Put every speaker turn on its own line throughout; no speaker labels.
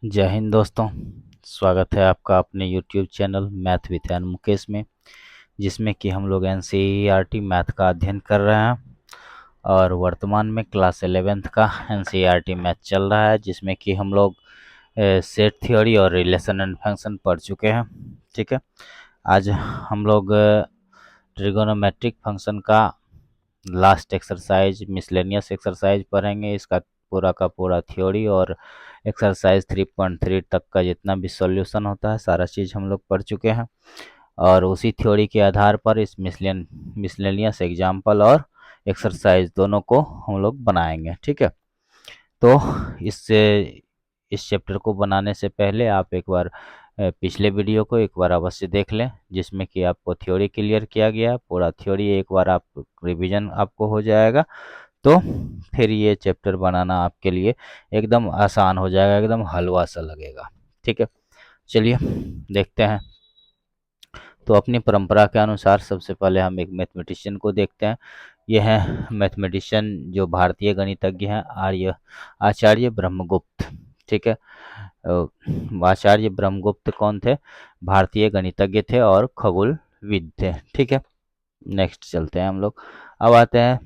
जय हिंद दोस्तों। स्वागत है आपका अपने YouTube channel math with N Mukesh में, जिसमें कि हम लोग NCERT मैथ का अध्ययन कर रहे हैं। और वर्तमान में क्लास 11th का NCERT मैथ चल रहा है, जिसमें कि हम लोग सेट थ्योरी और रिलेशन एंड फंक्शन पढ़ चुके हैं। ठीक है, आज हम लोग ट्रिगोनोमेट्रिक फंक्शन का लास्ट एक्सरसाइज मिसलेनियस एक्सरसाइज पढ़ेंगे। इसका पूरा का पूरा थ्योरी और एक्सरसाइज 3.3 तक का जितना भी सॉल्यूशन होता है सारा चीज़ हम लोग पढ़ चुके हैं। और उसी थ्योरी के आधार पर इस मिसलेनियस एग्जाम्पल और एक्सरसाइज दोनों को हम लोग बनाएंगे। ठीक है, तो इस चैप्टर को बनाने से पहले आप एक बार पिछले वीडियो को एक बार अवश्य देख लें, जिसमें कि आपको थ्योरी क्लियर किया गया। पूरा थ्योरी एक बार आप रिवीजन आपको हो जाएगा, तो फिर ये चैप्टर बनाना आपके लिए एकदम आसान हो जाएगा, एकदम हलवा सा लगेगा। ठीक है, चलिए देखते हैं। तो अपनी परंपरा के अनुसार सबसे पहले हम एक मैथमेटिशियन को देखते हैं। यह है मैथमेटिशियन जो भारतीय गणितज्ञ हैं, आचार्य ब्रह्मगुप्त। ठीक है, आचार्य ब्रह्मगुप्त कौन थे? भारतीय गणितज्ञ थे और खगोलविद थे। ठीक है, नेक्स्ट चलते हैं हम लोग। अब आते हैं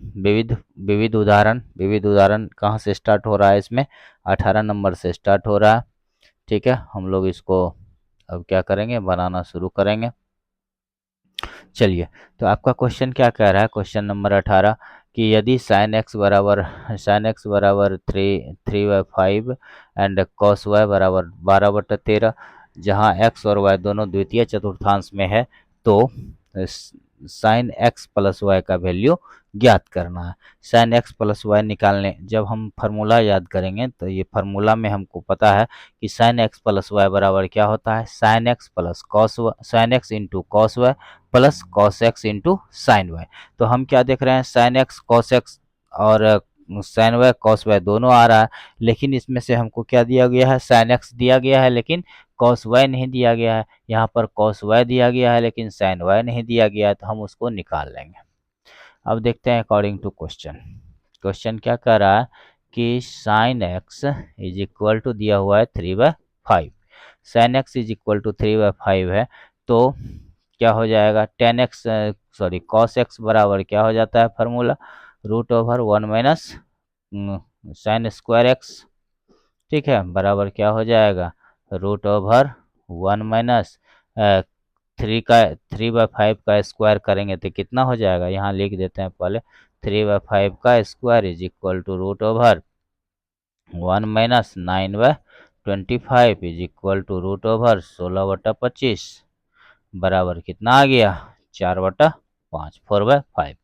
विविध उदाहरण कहाँ से स्टार्ट हो रहा है? इसमें 18 नंबर से स्टार्ट हो रहा है। ठीक है, हम लोग इसको अब क्या करेंगे, बनाना शुरू करेंगे। चलिए, तो आपका क्वेश्चन क्या कह रहा है? क्वेश्चन नंबर 18 कि यदि sin x बराबर 3/5 एंड cos y बराबर 12/13, जहाँ x और y दोनों द्वितीय चतुर्थांश में है, तो sin x प्लस y का वैल्यू ज्ञात करना है। sin x प्लस वाई निकालने जब हम फार्मूला याद करेंगे, तो ये फार्मूला में हमको पता है कि sin x प्लस वाई बराबर क्या होता है? sin x plus sin x into cos y plus cos x into sine y. तो हम क्या देख रहे हैं? साइन एक्स कॉस एक्स और साइन वाई कॉस वाई दोनों आ रहा है, लेकिन इसमें से हमको क्या दिया गया है? साइन एक्स दिया गया है, लेकिन कॉस वाई नहीं दिया गया है। यहाँ पर कॉस वाई दिया गया है, लेकिन साइन वाई नहीं दिया गया है, तो हम उसको निकाल लेंगे। अब देखते हैं अकॉर्डिंग टू क्वेश्चन। क्वेश्चन क्या कर रहा है कि sine x is equal to दिया हुआ है 3/5। साइन एक्स इज इक्वल टू 3/5 है, तो क्या हो जाएगा? कॉस एक्स बराबर क्या हो जाता है formula? √1 minus sign square x. ठीक है, बराबर क्या हो जाएगा? √1 माइनस 3/5 का स्क्वायर करेंगे तो कितना हो जाएगा? यहाँ लिख देते हैं पहले। 3/5 का square is equal to √1 minus 9/25 is equal to √16/25 बराबर कितना आ गया? 4/5, 4/5।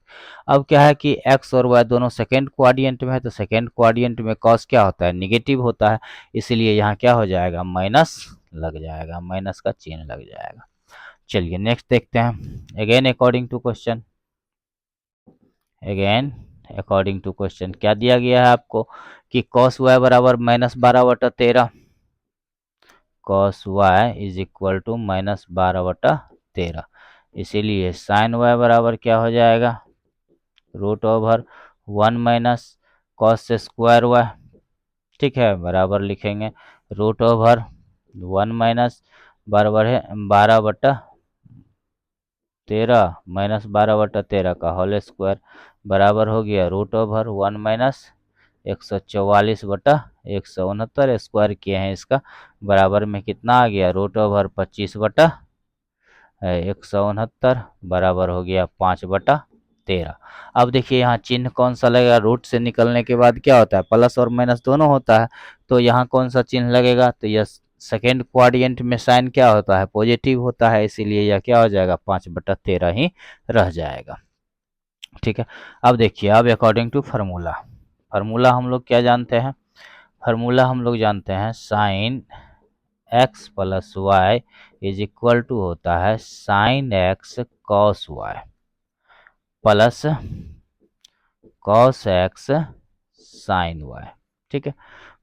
अब क्या है कि x और y दोनों सेकेंड क्वाड्रेंट में है, तो सेकेंड क्वाड्रेंट में cos क्या होता है? निगेटिव होता है, इसलिए यहाँ क्या हो जाएगा? माइनस लग जाएगा, माइनस का चिन्ह लग जाएगा। चलिए नेक्स्ट देखते हैं। अकॉर्डिंग टू क्वेश्चन क्या दिया गया है आपको कि cos y बराबर -12/13। cos y is equal to -12/13, इसीलिए साइन y बराबर क्या हो जाएगा? √1 माइनस कॉस स्क्वायर वाई। ठीक है, बराबर लिखेंगे √1 माइनस बराबर है 12/13 माइनस 12/13 का होल स्क्वायर बराबर हो गया √1 माइनस 144/169 स्क्वायर किए हैं इसका, बराबर में कितना आ गया? √25/169 बराबर हो गया 5/13। अब देखिए यहाँ चिन्ह कौन सा लगेगा? रूट से निकलने के बाद क्या होता है? प्लस और माइनस दोनों होता है, तो यहाँ कौन सा चिन्ह लगेगा? तो यह सेकेंड क्वाड्रेंट में साइन क्या होता है? पॉजिटिव होता है, इसीलिए यह क्या हो जाएगा? 5/13 ही रह जाएगा। ठीक है, अब देखिए, अब अकॉर्डिंग टू फार्मूला हम लोग क्या जानते हैं? फार्मूला हम लोग जानते हैं sine x plus y is equal to होता है sine x cos y plus cos x sine y. ठीक है,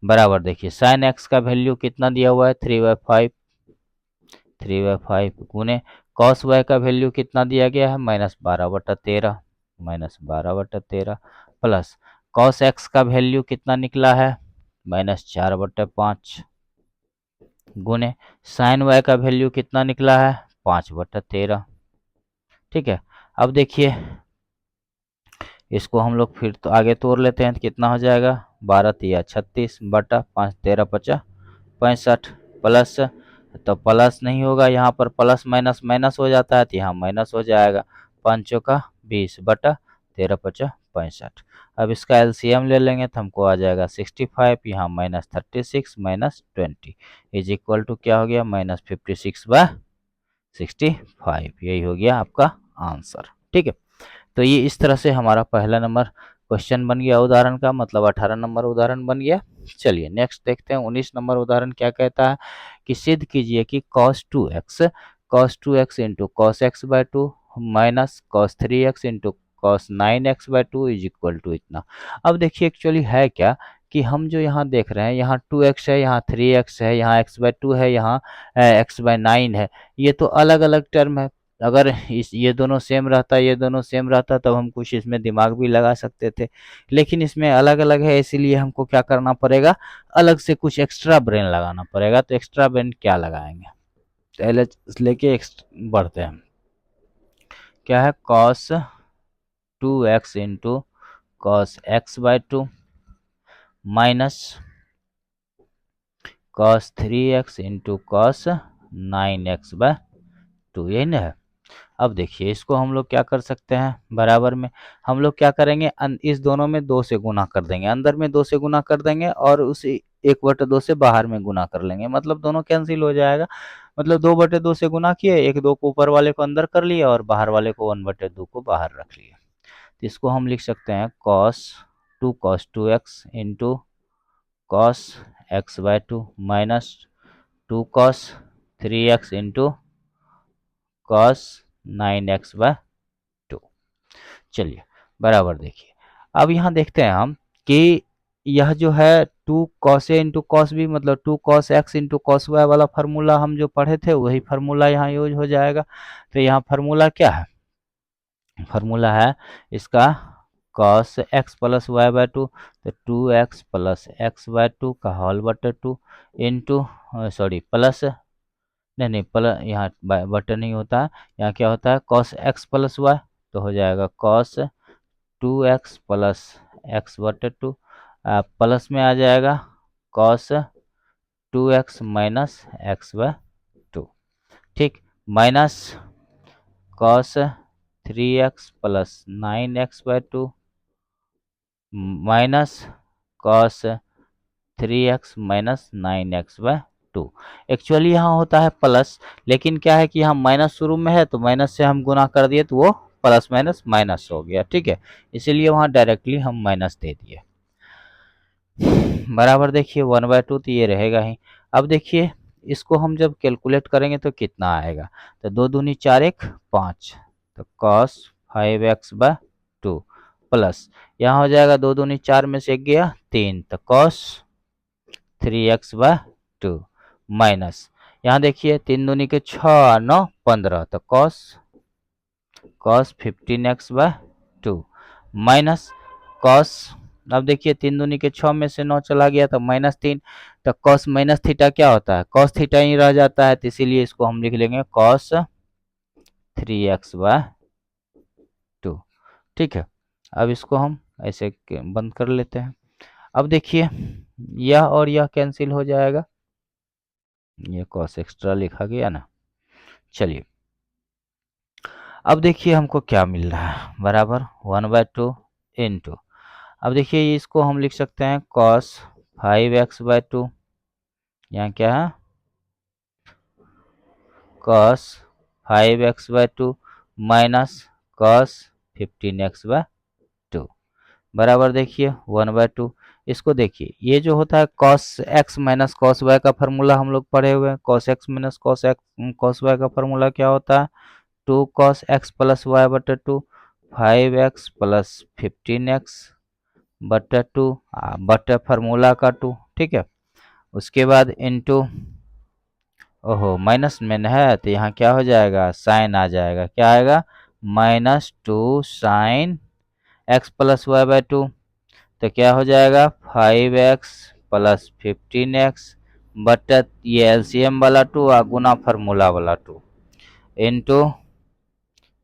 बराबर देखिए साइन एक्स का वैल्यू कितना दिया हुआ है? 3/5 गुने कॉस वाई का वैल्यू कितना दिया गया है? -12/13 प्लस कॉस एक्स का वैल्यू कितना निकला है, -4/5, गुने साइन वाई का वैल्यू कितना निकला है, 5/13। ठीक है, अब देखिए इसको हम लोग फिर तो आगे तोड़ लेते हैं तो कितना हो जाएगा, 12×3=36 13×5=65, प्लस, तो प्लस नहीं होगा यहाँ पर, प्लस माइनस माइनस हो जाता है तो यहाँ माइनस हो जाएगा, 5×20 13×5=65। अब इसका एलसीएम ले लेंगे तो हमको आ जाएगा 65, यहाँ -36 -20 इज इक्वल टू क्या हो गया, -56/65। यही हो गया आपका आंसर। ठीक है, तो ये इस तरह से हमारा पहला नंबर क्वेश्चन बन गया उदाहरण का, मतलब 18 नंबर उदाहरण बन गया। चलिए नेक्स्ट देखते हैं 19 नंबर उदाहरण क्या कहता है कि सिद्ध कीजिए कि cos 2x into cos x by two minus cos 3x into cos 9x/2 is equal to इतना। अब देखिए एक्चुअली है क्या कि हम जो यहाँ देख रहे हैं, यहाँ 2x है, यहाँ 3x है, यहाँ x/2 है, यहाँ x/9 है, ये तो अलग अलग टर्म है। अगर इस ये दोनों सेम रहता, ये दोनों सेम रहता, तब हम कुछ इसमें दिमाग भी लगा सकते थे, लेकिन इसमें अलग अलग है, इसीलिए हमको क्या करना पड़ेगा, अलग से कुछ एक्स्ट्रा ब्रेन लगाना पड़ेगा। तो एक्स्ट्रा ब्रेन क्या लगाएंगे, पहले लेके बढ़ते हैं। क्या है, cos 2x into cos x/2 minus cos 3x into cos 9x/2, यही ना है। अब देखिए इसको हम लोग क्या कर सकते हैं, बराबर में हम लोग क्या करेंगे, इस दोनों में 2 से गुना कर देंगे, अंदर में 2 से गुना कर देंगे और उसी 1/2 से बाहर में गुना कर लेंगे, मतलब दोनों कैंसिल हो जाएगा। मतलब 2/2 से गुना किए, 1/2 को ऊपर वाले को अंदर कर लिए और बाहर वाले को 1/2 को बाहर रख लिए। तो इसको हम लिख सकते हैं cos 2x into cos x/2 minus 2 cos 3x into cos 9x/2। चलिए बराबर देखिए, अब यहाँ देखते हैं हम कि यह जो है 2 cos a into cos b, मतलब 2 cos x into cos y वाला फार्मूला हम जो पढ़े थे वही फार्मूला यहाँ यूज हो जाएगा। तो यहाँ फार्मूला क्या है, फार्मूला है इसका cos x plus Y by two, तो 2x प्लस x/2 का होल बटे 2 इंटू, सॉरी प्लस, नहीं प्लस यहाँ बटन नहीं होता है, यहाँ क्या होता है cos x प्लस वाई, तो हो जाएगा cos 2x plus x/2, plus में आ जाएगा cos 2x माइनस x/2। ठीक, minus cos 3x plus 9x/2 minus cos 3x minus 9x/2। Actually यहाँ होता है प्लस, लेकिन क्या है कि यहाँ माइनस शुरू में है तो माइनस से हम गुना कर दिए तो वो प्लस माइनस माइनस हो गया। ठीक है, इसीलिए वहाँ डायरेक्टली हम माइनस दे दिए। बराबर देखिए 1/2 तो ये रहेगा ही। अब देखिए इसको हम जब कैलकुलेट करेंगे तो कितना आएगा, तो 2 दूनी 4 1 5, तो cos 5x/2 प्लस यहाँ हो जाएगा 2 दूनी 4 में से 1 गया 3, तो cos 3x/2 माइनस यहाँ देखिए 3 दूनी के 6 9 15, तो cos 15x/2 माइनस cos, अब देखिए 3 दूनी के 6 में से 9 चला गया तो -3, तो cos माइनस थीटा क्या होता है, cos थीटा ही रह जाता है, तो इसीलिए इसको हम लिख लेंगे cos 3x/2। ठीक है, अब इसको हम ऐसे बंद कर लेते हैं। अब देखिए यह और यह कैंसिल हो जाएगा, ये cos एक्स्ट्रा लिखा गया ना। चलिए अब देखिए हमको क्या मिल रहा है, बराबर 1/2 इंटू, अब देखिए इसको हम लिख सकते हैं cos 5x/2, यहाँ क्या है cos 5x/2 minus cos 15x/2 बराबर देखिए 1/2। इसको देखिए ये जो होता है cos x minus cos y का फार्मूला हम लोग पढ़े हुए हैं, cos x minus cos y का फार्मूला क्या होता है, 2 cos x प्लस वाई बटे 2 5x प्लस 15x बटे 2 बटे फार्मूला का 2। ठीक है, उसके बाद इनटू, ओहो माइनस में है तो यहाँ क्या हो जाएगा, साइन आ जाएगा, क्या आएगा -2 sine x plus Y by 2, तो क्या हो जाएगा 5x प्लस 15x बटा ये एलसीएम वाला 2 और गुना फार्मूला वाला 2 इंटू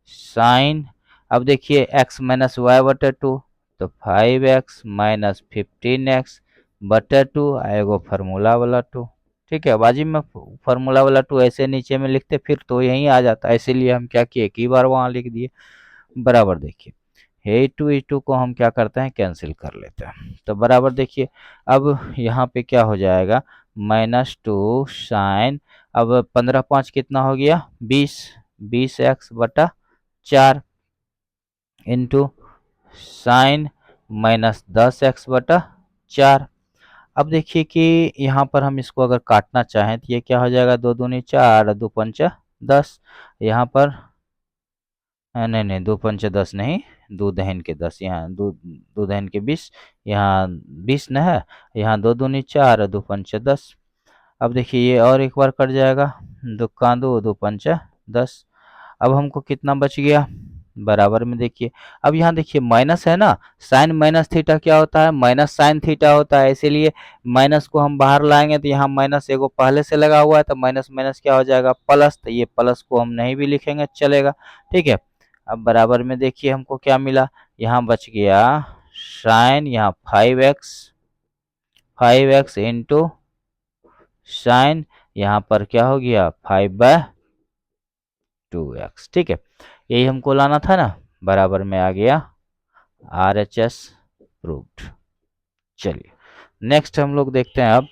साइन। अब देखिए x माइनस वाई बटे 2 तो 5x माइनस 15x बटे 2 आएगा फार्मूला वाला 2। ठीक है, बाजी में फार्मूला वाला 2 ऐसे नीचे में लिखते फिर तो यहीं आ जाता, इसीलिए हम क्या किए, एक ही बार वहां लिख दिए। बराबर देखिए ए टू को हम क्या करते हैं, कैंसिल कर लेते हैं। तो बराबर देखिए अब यहाँ पे क्या हो जाएगा, -2 साइन, अब 15×5 कितना हो गया 20, 20x बटा 4 इंटू साइन -10x बटा 4। अब देखिए कि यहाँ पर हम इसको अगर काटना चाहें तो ये क्या हो जाएगा, 2 दूनी 4, 2 पंचा 10। यहाँ पर नहीं नहीं 2 पंचे 10 नहीं, 2 दहन के 10, यहाँ 2 दहन के 20, यहाँ 20 न है, यहाँ 2 दूनी 4, 2 पंचे 10। अब देखिए ये और एक बार कट जाएगा, 2 का 2, 2 पंचा 10। अब हमको कितना बच गया, बराबर में देखिए अब यहाँ देखिए माइनस है ना, साइन माइनस थीटा क्या होता है, माइनस साइन थीटा होता है, इसीलिए माइनस को हम बाहर लाएंगे तो यहाँ माइनस एगो पहले से लगा हुआ है तो माइनस माइनस क्या हो जाएगा प्लस, तो ये प्लस को हम नहीं भी लिखेंगे चलेगा। ठीक है, अब बराबर में देखिए हमको क्या मिला, यहाँ बच गया साइन, यहाँ 5x इंटू साइन, यहाँ पर क्या हो गया 5/2x। ठीक है, यही हमको लाना था ना, बराबर में आ गया RHS प्रूव्ड। चलिए नेक्स्ट हम लोग देखते हैं, अब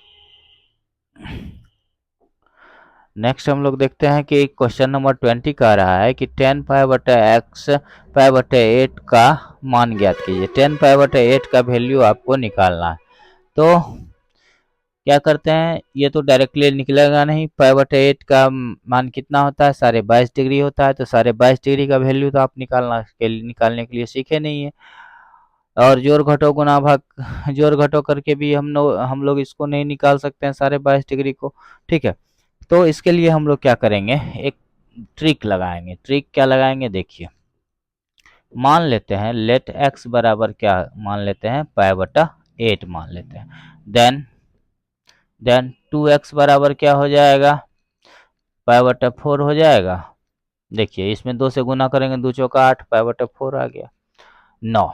नेक्स्ट हम लोग देखते हैं कि क्वेश्चन नंबर 20 कह रहा है कि 10 पाई बटे x पाई बटे 8 का मान ज्ञात कीजिए। 10 पाई बटे 8 का वैल्यू आपको निकालना है, तो क्या करते हैं, ये तो डायरेक्टली निकलेगा नहीं, पाई बटे 8 का मान कितना होता है, 22.5 डिग्री होता है, तो 22.5 डिग्री का वैल्यू तो आप निकालने के लिए सीखे नहीं है। और जोड़ घटो गुना भाग जोड़ घटो करके भी हम लोग इसको नहीं निकाल सकते हैं 22.5 डिग्री को। ठीक है, तो इसके लिए हम लोग क्या करेंगे, एक ट्रिक लगाएंगे। ट्रिक क्या लगाएंगे देखिए, मान लेते हैं लेट x बराबर क्या मान लेते हैं, पाई बटा 8 मान लेते हैं। देन 2x बराबर क्या हो जाएगा, पाई बटा 4 हो जाएगा। देखिए इसमें 2 से गुना करेंगे, 2 चौका 8, पाई बटा 4 आ गया 9।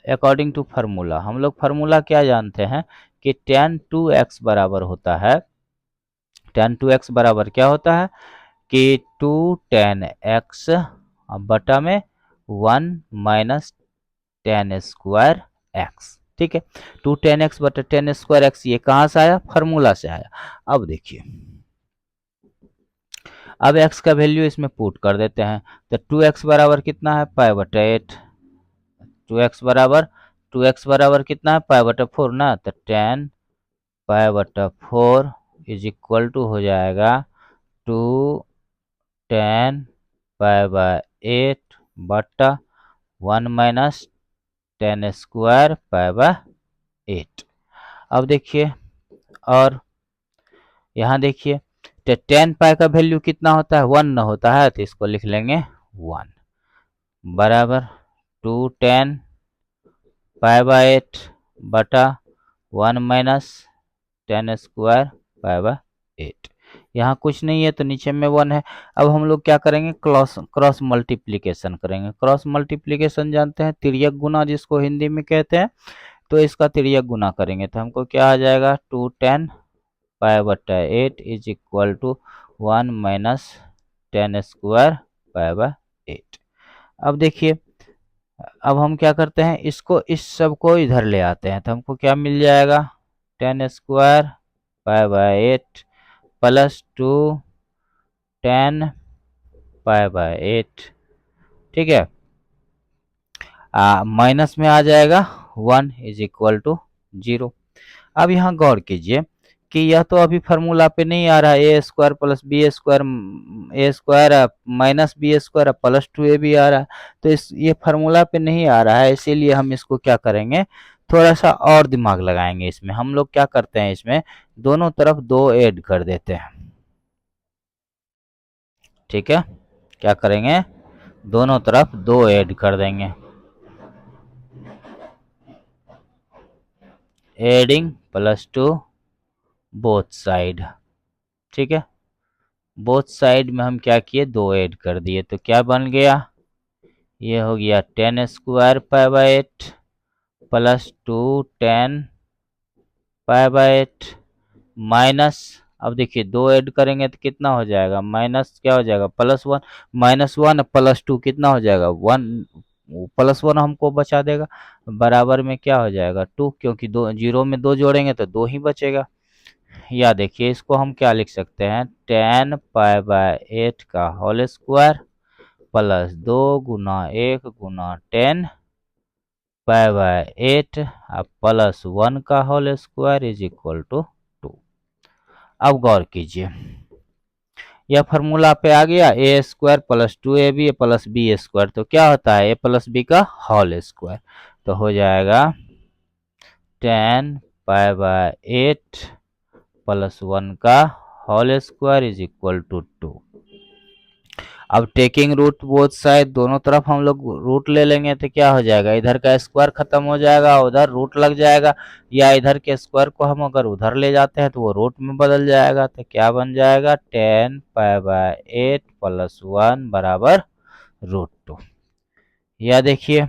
अकॉर्डिंग टू फार्मूला, हम लोग फार्मूला क्या जानते हैं कि tan 2x बराबर होता है, tan 2x बराबर क्या होता है कि 2 tan x बटा में 1 माइनस tan स्क्वायर x। ठीक है, 2 tan x बटा tan स्क्वायर x, ये कहाँ से आया, फार्मूला से आया। अब देखिए अब x का वैल्यू इसमें पुट कर देते हैं, तो 2x बराबर कितना है, पाई बटा 8। 2x बराबर कितना है, पाई बटा 4 ना, तो tan पाई बटा 4 इज इक्वल टू हो जाएगा 2 tan पाई बाय 8 बटा 1 minus tan square pi by 8। अब देखिए और यहाँ देखिए तो tan पाई का वैल्यू कितना होता है, 1 न होता है, तो इसको लिख लेंगे 1 बराबर 2 tan पाई बाय 8 बटा 1 minus tan square pi by 8। यहाँ कुछ नहीं है तो नीचे में 1 है। अब हम लोग क्या करेंगे, क्रॉस मल्टीप्लिकेशन करेंगे। क्रॉस मल्टीप्लिकेशन जानते हैं, तिर्यक गुना जिसको हिंदी में कहते हैं, तो इसका तिर्यक गुना करेंगे तो हमको क्या आ जाएगा, 2 tan पाई बटा 8 is equal to 1 minus tan square pi by 8। अब देखिए अब हम क्या करते हैं, इसको इस सब को इधर ले आते हैं तो हमको क्या मिल जाएगा, tan square pi by 8 plus 2 tan pi by 8। ठीक है, माइनस में आ जाएगा 1 इज इक्वल टू 0। अब यहाँ गौर कीजिए कि यह तो अभी फार्मूला पे नहीं आ रहा है, A square plus B square, A square minus B square plus 2a भी आ रहा है, तो ये फार्मूला पे नहीं आ रहा है, इसीलिए हम इसको क्या करेंगे, थोड़ा सा और दिमाग लगाएंगे इसमें। हम लोग क्या करते हैं, इसमें दोनों तरफ 2 ऐड कर देते हैं। ठीक है, क्या करेंगे, दोनों तरफ 2 ऐड कर देंगे। Adding +2 both side. ठीक है, बोथ साइड में हम क्या किए, 2 ऐड कर दिए, तो क्या बन गया, ये हो गया 10² π/8 +2 10π/8 माइनस, अब देखिए 2 ऐड करेंगे तो कितना हो जाएगा, माइनस क्या हो जाएगा, +1, -1 +2 कितना हो जाएगा, 1, +1 हमको बचा देगा, बराबर में क्या हो जाएगा 2, क्योंकि दो जीरो में 2 जोड़ेंगे तो 2 ही बचेगा। या देखिए इसको हम क्या लिख सकते हैं, 10π/8 का होल स्क्वायर +2 गुना 1 गुना 10π/8 अब +1 का whole square is equal to 2। अब गौर कीजिए, यह फॉर्मूला पे आ गया, a² +2ab + b², तो क्या होता है a + b का होल स्क्वायर, तो हो जाएगा 10π/8 +1 का whole square is equal to 2। अब टेकिंग रूट बोथ साइड, दोनों तरफ हम लोग रूट ले लेंगे तो क्या हो जाएगा, इधर का स्क्वायर खत्म हो जाएगा, उधर रूट लग जाएगा, या इधर के स्क्वायर को हम अगर उधर ले जाते हैं तो वो रूट में बदल जाएगा, तो क्या बन जाएगा 10π/8 +1 बराबर √2। या देखिए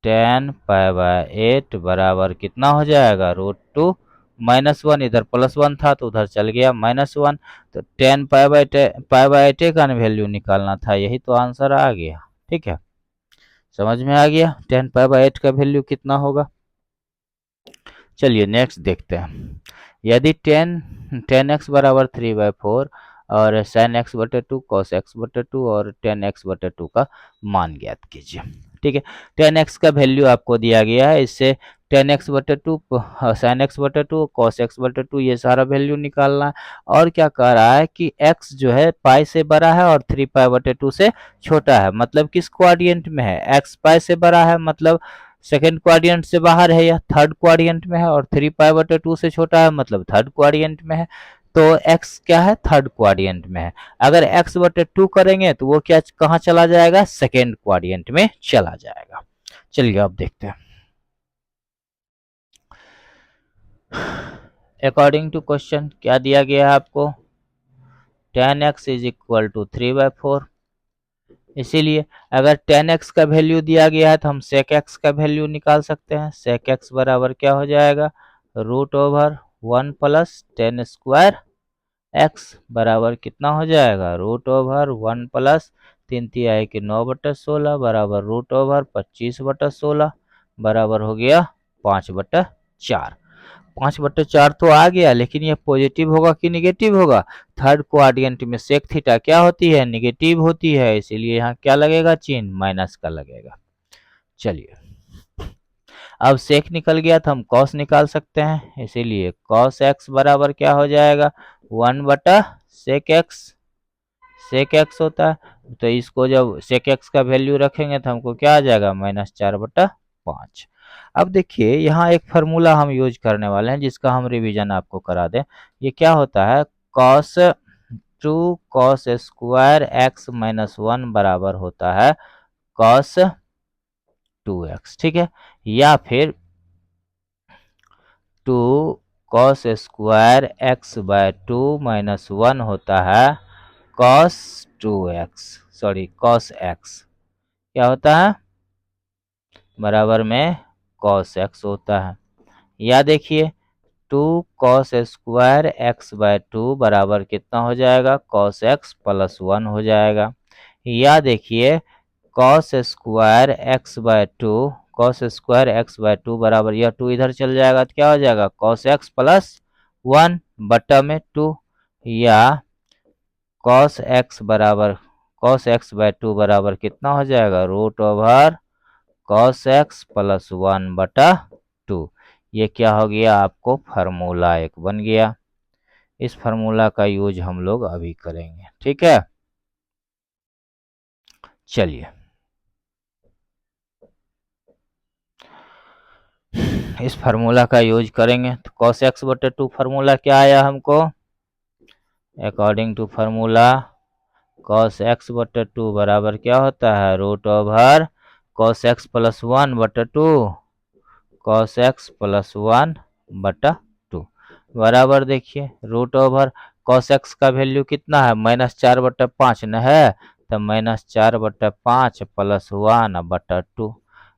10π/8 बराबर कितना हो जाएगा, √2, -1 इधर +1 था तो उधर चल गया -1, तो 10π/8 का वैल्यू निकालना था, यही तो आंसर आ गया। ठीक है, समझ में आ गया 10π/8 का वैल्यू कितना होगा। चलिए नेक्स्ट देखते हैं, यदि 10x बराबर 3/4 और sin x/2 cos x/2 और 10x/2 का मान ज्ञात कीजिए। ठीक है, 10x का वैल्यू आपको दिया गया है, इससे 10x/2 sin x/2 cos x/2 ये सारा वैल्यू निकालना है, और क्या कह रहा है कि x जो है पाई से बड़ा है और 3π/2 से छोटा है, मतलब किस क्वाड्रेंट में है, x पाई से बड़ा है मतलब सेकेंड क्वाड्रेंट से बाहर है या थर्ड क्वाड्रेंट में है, और 3π/2 से छोटा है मतलब थर्ड क्वाड्रेंट में है, तो x क्या है, थर्ड क्वाड्रेंट में है। अगर x/2 करेंगे तो वो क्या कहाँ चला जाएगा, सेकेंड क्वाड्रेंट में चला जाएगा। चलिए अब देखते हैं, अकॉर्डिंग टू क्वेश्चन क्या दिया गया है आपको, 10x इज इक्वल टू 3/4, इसीलिए अगर 10x का वैल्यू दिया गया है तो हम sec x का वैल्यू निकाल सकते हैं, sec x बराबर क्या हो जाएगा, √1 + 10² x बराबर कितना हो जाएगा, √1 + 3 तिहाई के 9/16 बराबर √25/16 बराबर हो गया 5/4। 5/4 तो आ गया, लेकिन ये पॉजिटिव होगा कि निगेटिव होगा, थर्ड क्वाड्रेंट में सेक थीटा क्या होती है, निगेटिव होती है, इसीलिए यहाँ क्या लगेगा, चिन्ह माइनस का लगेगा। चलिए अब सेक निकल गया तो हम कॉस निकाल सकते हैं, इसीलिए कॉस x बराबर क्या हो जाएगा, 1/sec x, sec x होता है, तो इसको जब sec x का वैल्यू रखेंगे तो हमको क्या आ जाएगा, -4/5। अब देखिए यहाँ एक फार्मूला हम यूज करने वाले हैं जिसका हम रिवीजन आपको करा दें, ये क्या होता है, cos2 cos² x - 1 बराबर होता है cos2x। ठीक है, या फिर 2 cos² x/2 - 1 होता है cos2x, सॉरी cos x क्या होता है, बराबर में cos x होता है। या देखिए 2 cos² x/2 बराबर कितना हो जाएगा, cos x + 1 हो जाएगा। या देखिए cos² x/2 cos² x/2 बराबर, यह 2 इधर चल जाएगा तो क्या हो जाएगा, cos x + 1 बटा में 2, या cos x बराबर cos x/2 बराबर कितना हो जाएगा, √cos x + 1/2। ये क्या हो गया, आपको फार्मूला एक बन गया, इस फार्मूला का यूज हम लोग अभी करेंगे। ठीक है, चलिए इस फार्मूला का यूज करेंगे, तो cos x/2 फार्मूला क्या आया हमको, according to formula cos x/2 बराबर क्या होता है, cos x plus 1/2 cos x plus 1/2 बराबर देखिए रूट ओवर कॉस एक्स का वैल्यू कितना है -4/5 न है, तो -4/5 प्लस 1/2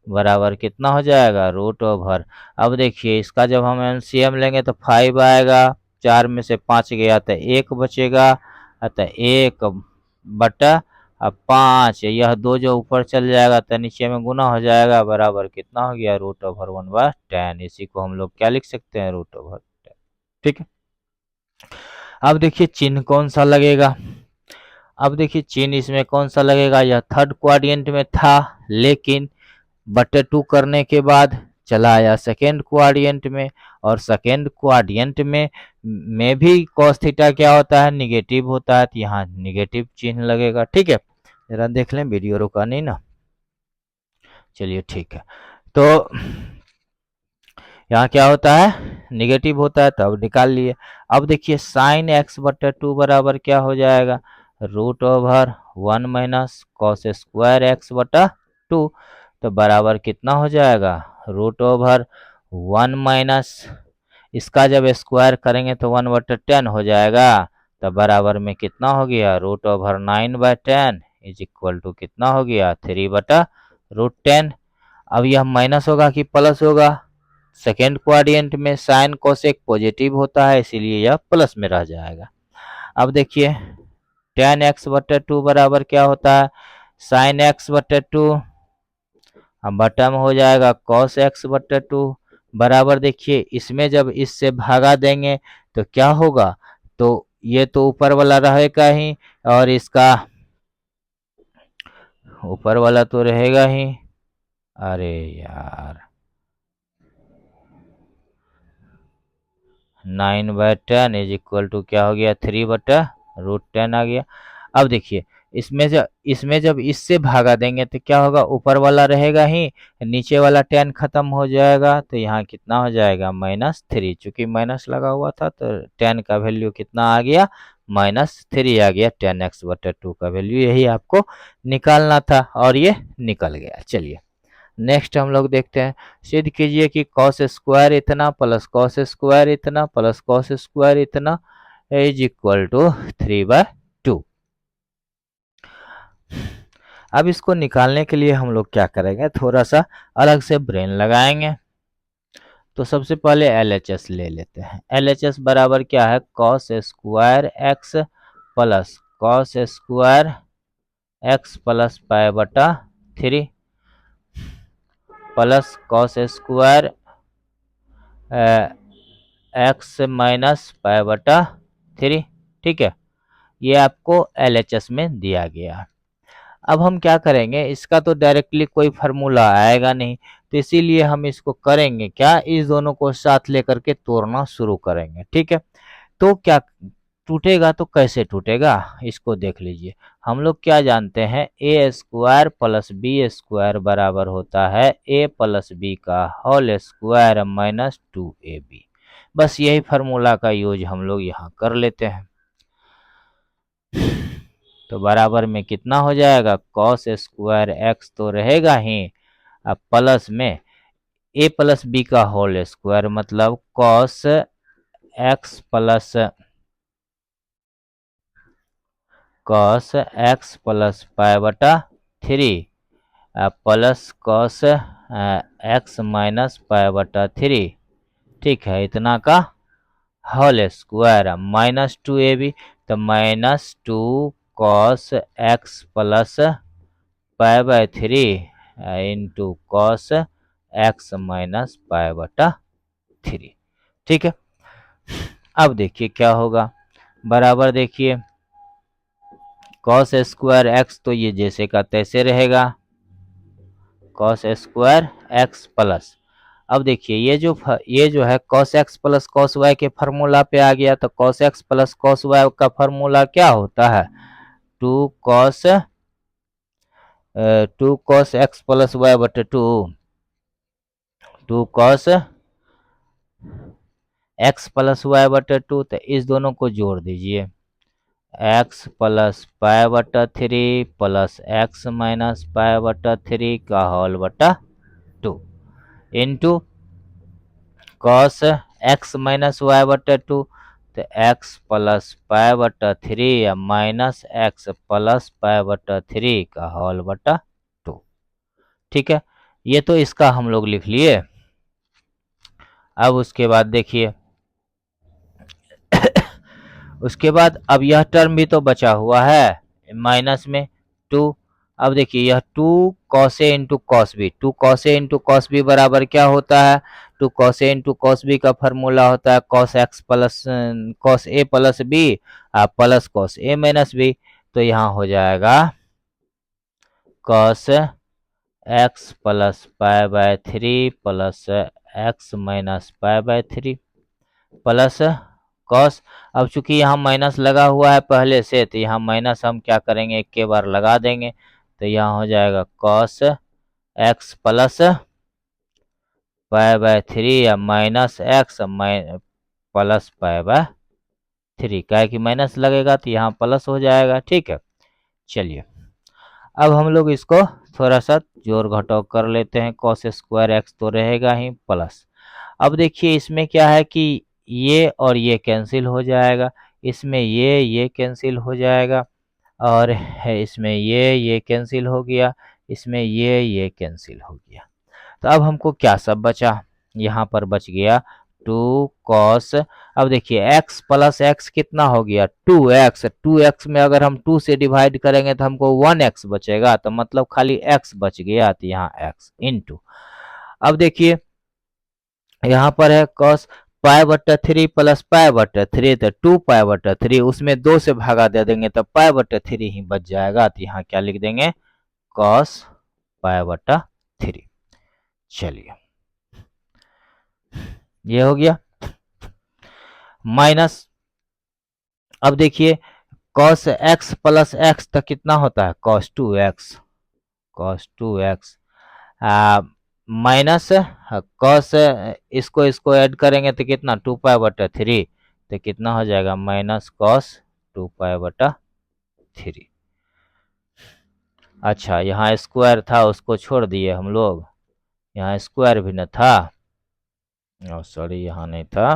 बराबर कितना हो जाएगा रूट ओवर। अब देखिए इसका जब हम एलसीएम लेंगे तो 5 आएगा, 4 में से 5 गया तो 1 बचेगा, अतः 1/5 यह 2 जो ऊपर चल जाएगा तो नीचे में गुना हो जाएगा, बराबर कितना हो गया रूट ओवर 1/10। इसी को हम लोग क्या लिख सकते हैं रूट ओवर 10। ठीक है, अब देखिए चिन्ह कौन सा लगेगा। अब देखिए चिन्ह इसमें कौन सा लगेगा, यह थर्ड क्वाड्रेंट में था लेकिन /2 करने के बाद चला आया सेकेंड क्वाड्रेंट में, और सेकेंड क्वाड्रेंट में भी कॉस थीटा क्या होता है निगेटिव होता है, तो यहाँ निगेटिव चिन्ह लगेगा। ठीक है, जरा देख लें, वीडियो रुका नहीं ना, चलिए ठीक है। तो यहाँ क्या होता है निगेटिव होता है, तो अब निकाल लिए। अब देखिए साइन x/2 बराबर क्या हो जाएगा root over 1 minus cos square x/2, तो बराबर कितना हो जाएगा रूट ओवर 1 माइनस इसका जब स्क्वायर करेंगे तो 1/10 हो जाएगा, तो बराबर में कितना हो गया root over 9/10 is equal to कितना हो गया 3/√10। अब यह माइनस होगा कि प्लस होगा, सेकेंड क्वाड्रेंट में साइन कोसेक पॉजिटिव होता है इसीलिए यह प्लस में रह जाएगा। अब देखिए tan x/2 बराबर क्या होता है साइन x/2, अब बटा में हो जाएगा cos x/2 बराबर देखिए इसमें जब इससे भागा देंगे तो क्या होगा, तो ये तो ऊपर वाला रहेगा ही और इसका ऊपर वाला तो रहेगा ही, अरे यार 9/10 इज इक्वल टू क्या हो गया 3/√10 आ गया। अब देखिए इसमें जब इससे भागा देंगे तो क्या होगा ऊपर वाला रहेगा ही, नीचे वाला 10 खत्म हो जाएगा, तो यहाँ कितना हो जाएगा -3, चूंकि माइनस लगा हुआ था तो 10 का वैल्यू कितना आ गया -3 आ गया, 10x/2 का वैल्यू यही आपको निकालना था और ये निकल गया। चलिए नेक्स्ट हम लोग देखते हैं, सिद्ध कीजिए कि कॉस स्क्वायर इतना प्लस कॉस स्क्वायर इतना प्लस कॉस स्क्वायर इतना इज इक्वल टू 3/2। अब इसको निकालने के लिए हम लोग क्या करेंगे, थोड़ा सा अलग से ब्रेन लगाएंगे। तो सबसे पहले LHS ले लेते हैं। LHS बराबर क्या है cos square x plus cos square x plus π/3 plus cos square x minus π/3। ठीक है, ये आपको LHS में दिया गया। अब हम क्या करेंगे, इसका तो डायरेक्टली कोई फार्मूला आएगा नहीं, तो इसीलिए हम इसको करेंगे क्या, इस दोनों को साथ लेकर के तोड़ना शुरू करेंगे। ठीक है, तो क्या टूटेगा, तो कैसे टूटेगा इसको देख लीजिए। हम लोग क्या जानते हैं ए स्क्वायर प्लस बी स्क्वायर बराबर होता है ए प्लस बी का होल स्क्वायर -2ab। बस यही फार्मूला का यूज हम लोग यहाँ कर लेते हैं। तो बराबर में कितना हो जाएगा कॉस स्क्वायर एक्स तो रहेगा ही, अब प्लस में ए प्लस बी का होल स्क्वायर मतलब cos x plus π/3 plus cos x minus π/3। ठीक है, इतना का होल स्क्वायर -2ab, तो -2 cos x plus π/3 into cos x minus π/3। ठीक है, अब देखिए क्या होगा, बराबर देखिए कॉस स्क्वायर एक्स तो ये जैसे का तैसे रहेगा कॉस स्क्वायर एक्स प्लस, अब देखिए ये जो है cos x plus cos y के फार्मूला पे आ गया, तो cos x plus cos y का फार्मूला क्या होता है 2 cos x plus y/2 2 cos x plus y/2, तो इस दोनों को जोड़ दीजिए एक्स प्लस पाई बटा 3 प्लस एक्स माइनस पाई बटा 3 का होल बटा 2 into cos x minus Y बटा 2, तो एक्स प्लस पाई बटा 3 या माइनस एक्स प्लस पाई बटा 3 का होल बटा 2। ठीक है, ये तो इसका हम लोग लिख लिए। अब उसके बाद देखिए उसके बाद अब यह टर्म भी तो बचा हुआ है माइनस में 2। अब देखिए यह 2 cos A into cos B, 2 cos A into cos B बराबर क्या होता है, 2 cos A into cos B का फॉर्मूला होता है cos x plus cos A plus B plus cos A minus B. तो यहाँ हो जाएगा cos x plus pi by 3 plus x minus pi by 3 plus cos. अब चूंकि यहाँ माइनस लगा हुआ है पहले से, तो यहाँ माइनस हम क्या करेंगे, एक के बार लगा देंगे। तो यहाँ हो जाएगा cos x plus pi by 3 या minus x plus pi by 3, क्या है कि माइनस लगेगा तो यहाँ प्लस हो जाएगा। ठीक है, चलिए अब हम लोग इसको थोड़ा सा जोड़ घटाव कर लेते हैं। कॉस स्क्वायर एक्स तो रहेगा ही प्लस। अब देखिए इसमें क्या है कि ये और ये कैंसिल हो जाएगा, इसमें ये कैंसिल हो जाएगा, और है इसमें ये कैंसिल हो गया, इसमें ये कैंसिल हो गया। तो अब हमको क्या सब बचा, यहाँ पर बच गया 2 कॉस। अब देखिए x प्लस एक्स कितना हो गया 2x, 2x में अगर हम 2 से डिवाइड करेंगे तो हमको 1x बचेगा, तो मतलब खाली x बच गया, तो यहाँ x इंटू। अब देखिए यहाँ पर है कॉस पाई बट्टा 3 प्लस पाई बट्टा 3, तो 2 पाई बट्टा 3, उसमें 2 से भागा दे देंगे तो पाई बट्टा 3 ही बच जाएगा, तो यहाँ क्या लिख देंगे कॉस पाई बट्टा 3। चलिए ये हो गया माइनस। अब देखिए कॉस एक्स प्लस एक्स तक कितना होता है cos 2x, cos 2x minus cos, इसको ऐड करेंगे तो कितना 2 पाई बटा 3, तो कितना हो जाएगा माइनस कॉस 2 पाई बटा 3। अच्छा यहाँ स्क्वायर था उसको छोड़ दिए हम लोग, यहाँ स्क्वायर भी न था, सॉरी यहाँ नहीं था,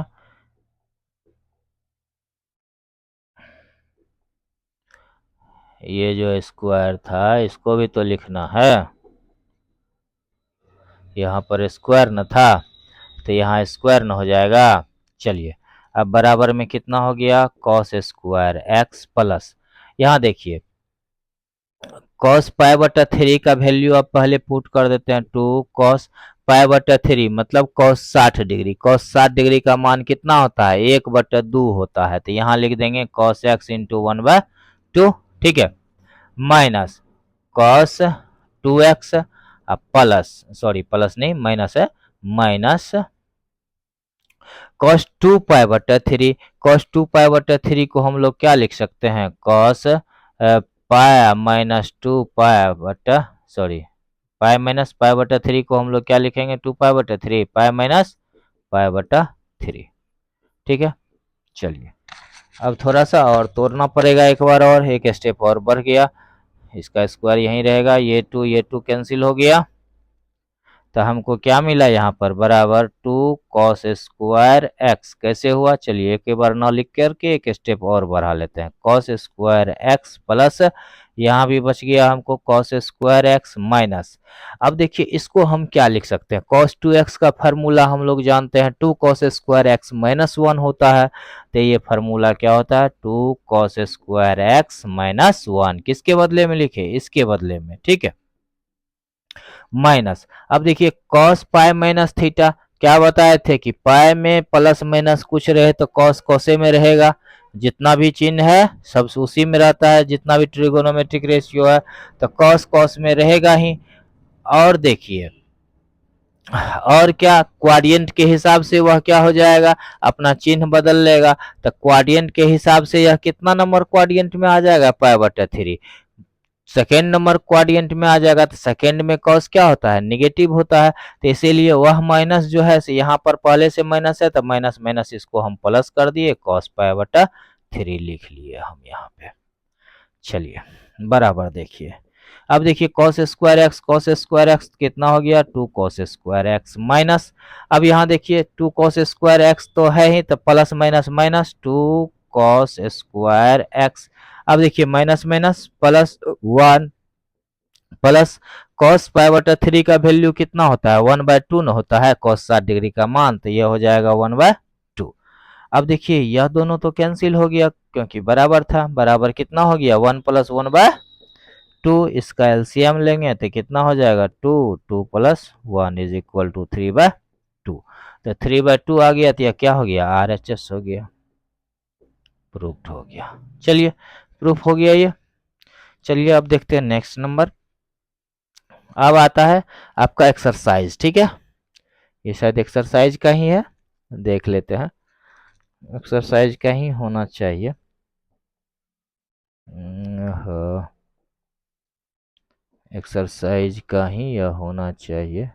ये जो स्क्वायर था इसको भी तो लिखना है, यहाँ पर स्क्वायर न था तो यहाँ स्क्वायर न हो जाएगा। चलिए अब बराबर में कितना हो गया कॉस स्क्वायर एक्स प्लस, यहाँ देखिए कॉस पाई बटा 3 का वैल्यू अब पहले पुट कर देते हैं 2 कॉस पाई बटा 3 मतलब कॉस 60 डिग्री, कॉस 60 डिग्री का मान कितना होता है 1/2 होता है, तो यहाँ लिख देंगे कॉस एक्स इंटू 1/2। ठीक है, minus cos 2x plus, sorry plus नहीं माइनस है, माइनस कॉस 2 पाई बटा 3, कॉस 2 पाई बटा 3 को हम लोग क्या लिख सकते हैं कॉस पाई माइनस 2 पाई बटा, सॉरी पाई माइनस पाई बटा 3 को हम लोग क्या लिखेंगे 2 पाई बटा 3 पाई माइनस पाई बटा 3। ठीक है, चलिए अब थोड़ा सा और तोड़ना पड़ेगा एक बार, और एक स्टेप और बढ़ गया, इसका स्क्वायर यहीं रहेगा, ये 2 कैंसिल हो गया, तो हमको क्या मिला यहाँ पर बराबर 2 कॉस स्क्वायर एक्स। कैसे हुआ चलिए एक बार ना लिख करके एक स्टेप और बढ़ा लेते हैं, कॉस स्क्वायर एक्स प्लस यहाँ भी बच गया हमको कॉस स्क्वायर एक्स माइनस। अब देखिए इसको हम क्या लिख सकते हैं, कॉस 2x का फार्मूला हम लोग जानते हैं 2 कॉस स्क्वायर एक्स माइनस 1 होता है, तो ये फार्मूला क्या होता है 2 कॉस स्क्वायर एक्स माइनस 1, किसके बदले में लिखे इसके बदले में। ठीक है, माइनस, अब देखिए कॉस पाई माइनस थीटा, क्या बताए थे कि पाई में प्लस माइनस कुछ रहे तो कॉस कोसे में रहेगा, जितना भी चिन्ह है सब उसी में रहता है, जितना भी ट्रिगोनोमेट्रिक रेशियो है तो कॉस कॉस में रहेगा ही। और देखिए और क्या क्वाड्रेंट के हिसाब से वह क्या हो जाएगा अपना चिन्ह बदल लेगा, तो क्वाड्रेंट के हिसाब से यह कितना नंबर क्वाड्रेंट में आ जाएगा पाई बटा 3, सेकेंड नंबर क्वाड्रेंट में आ जाएगा, तो सेकेंड में कॉस क्या होता है निगेटिव होता है, तो इसीलिए वह माइनस जो है यहाँ पर पहले से माइनस है तो माइनस माइनस इसको हम प्लस कर दिए कॉस पाई बटा 3 लिख लिए हम यहाँ पे। चलिए बराबर देखिए, अब देखिए cos स्क्वायर एक्स कितना हो गया 2 cos स्क्वायर एक्स माइनस, अब यहाँ देखिए 2 cos स्क्वायर एक्स तो है ही, तो plus minus minus 2 cos square x, अब देखिए minus minus plus 1 plus cos पाई बटा 3 का वैल्यू कितना होता है 1/2 न होता है cos 60 डिग्री का मान, तो यह हो जाएगा 1/2। अब देखिए यह दोनों तो कैंसिल हो गया क्योंकि बराबर था, बराबर कितना हो गया 1 + 1/2, इसका एलसीएम लेंगे तो कितना हो जाएगा 2, 2 + 1 = 3/2, तो 3/2 आ गया, तो यह क्या हो गया RHS हो गया, प्रूफ हो गया। चलिए प्रूफ हो गया ये। चलिए अब देखते हैं नेक्स्ट नंबर। अब आता है आपका एक्सरसाइज, ठीक है, ये शायद एक्सरसाइज का ही है, देख लेते हैं, एक्सरसाइज का ही होना चाहिए। एक्सरसाइज का ही यह होना चाहिए।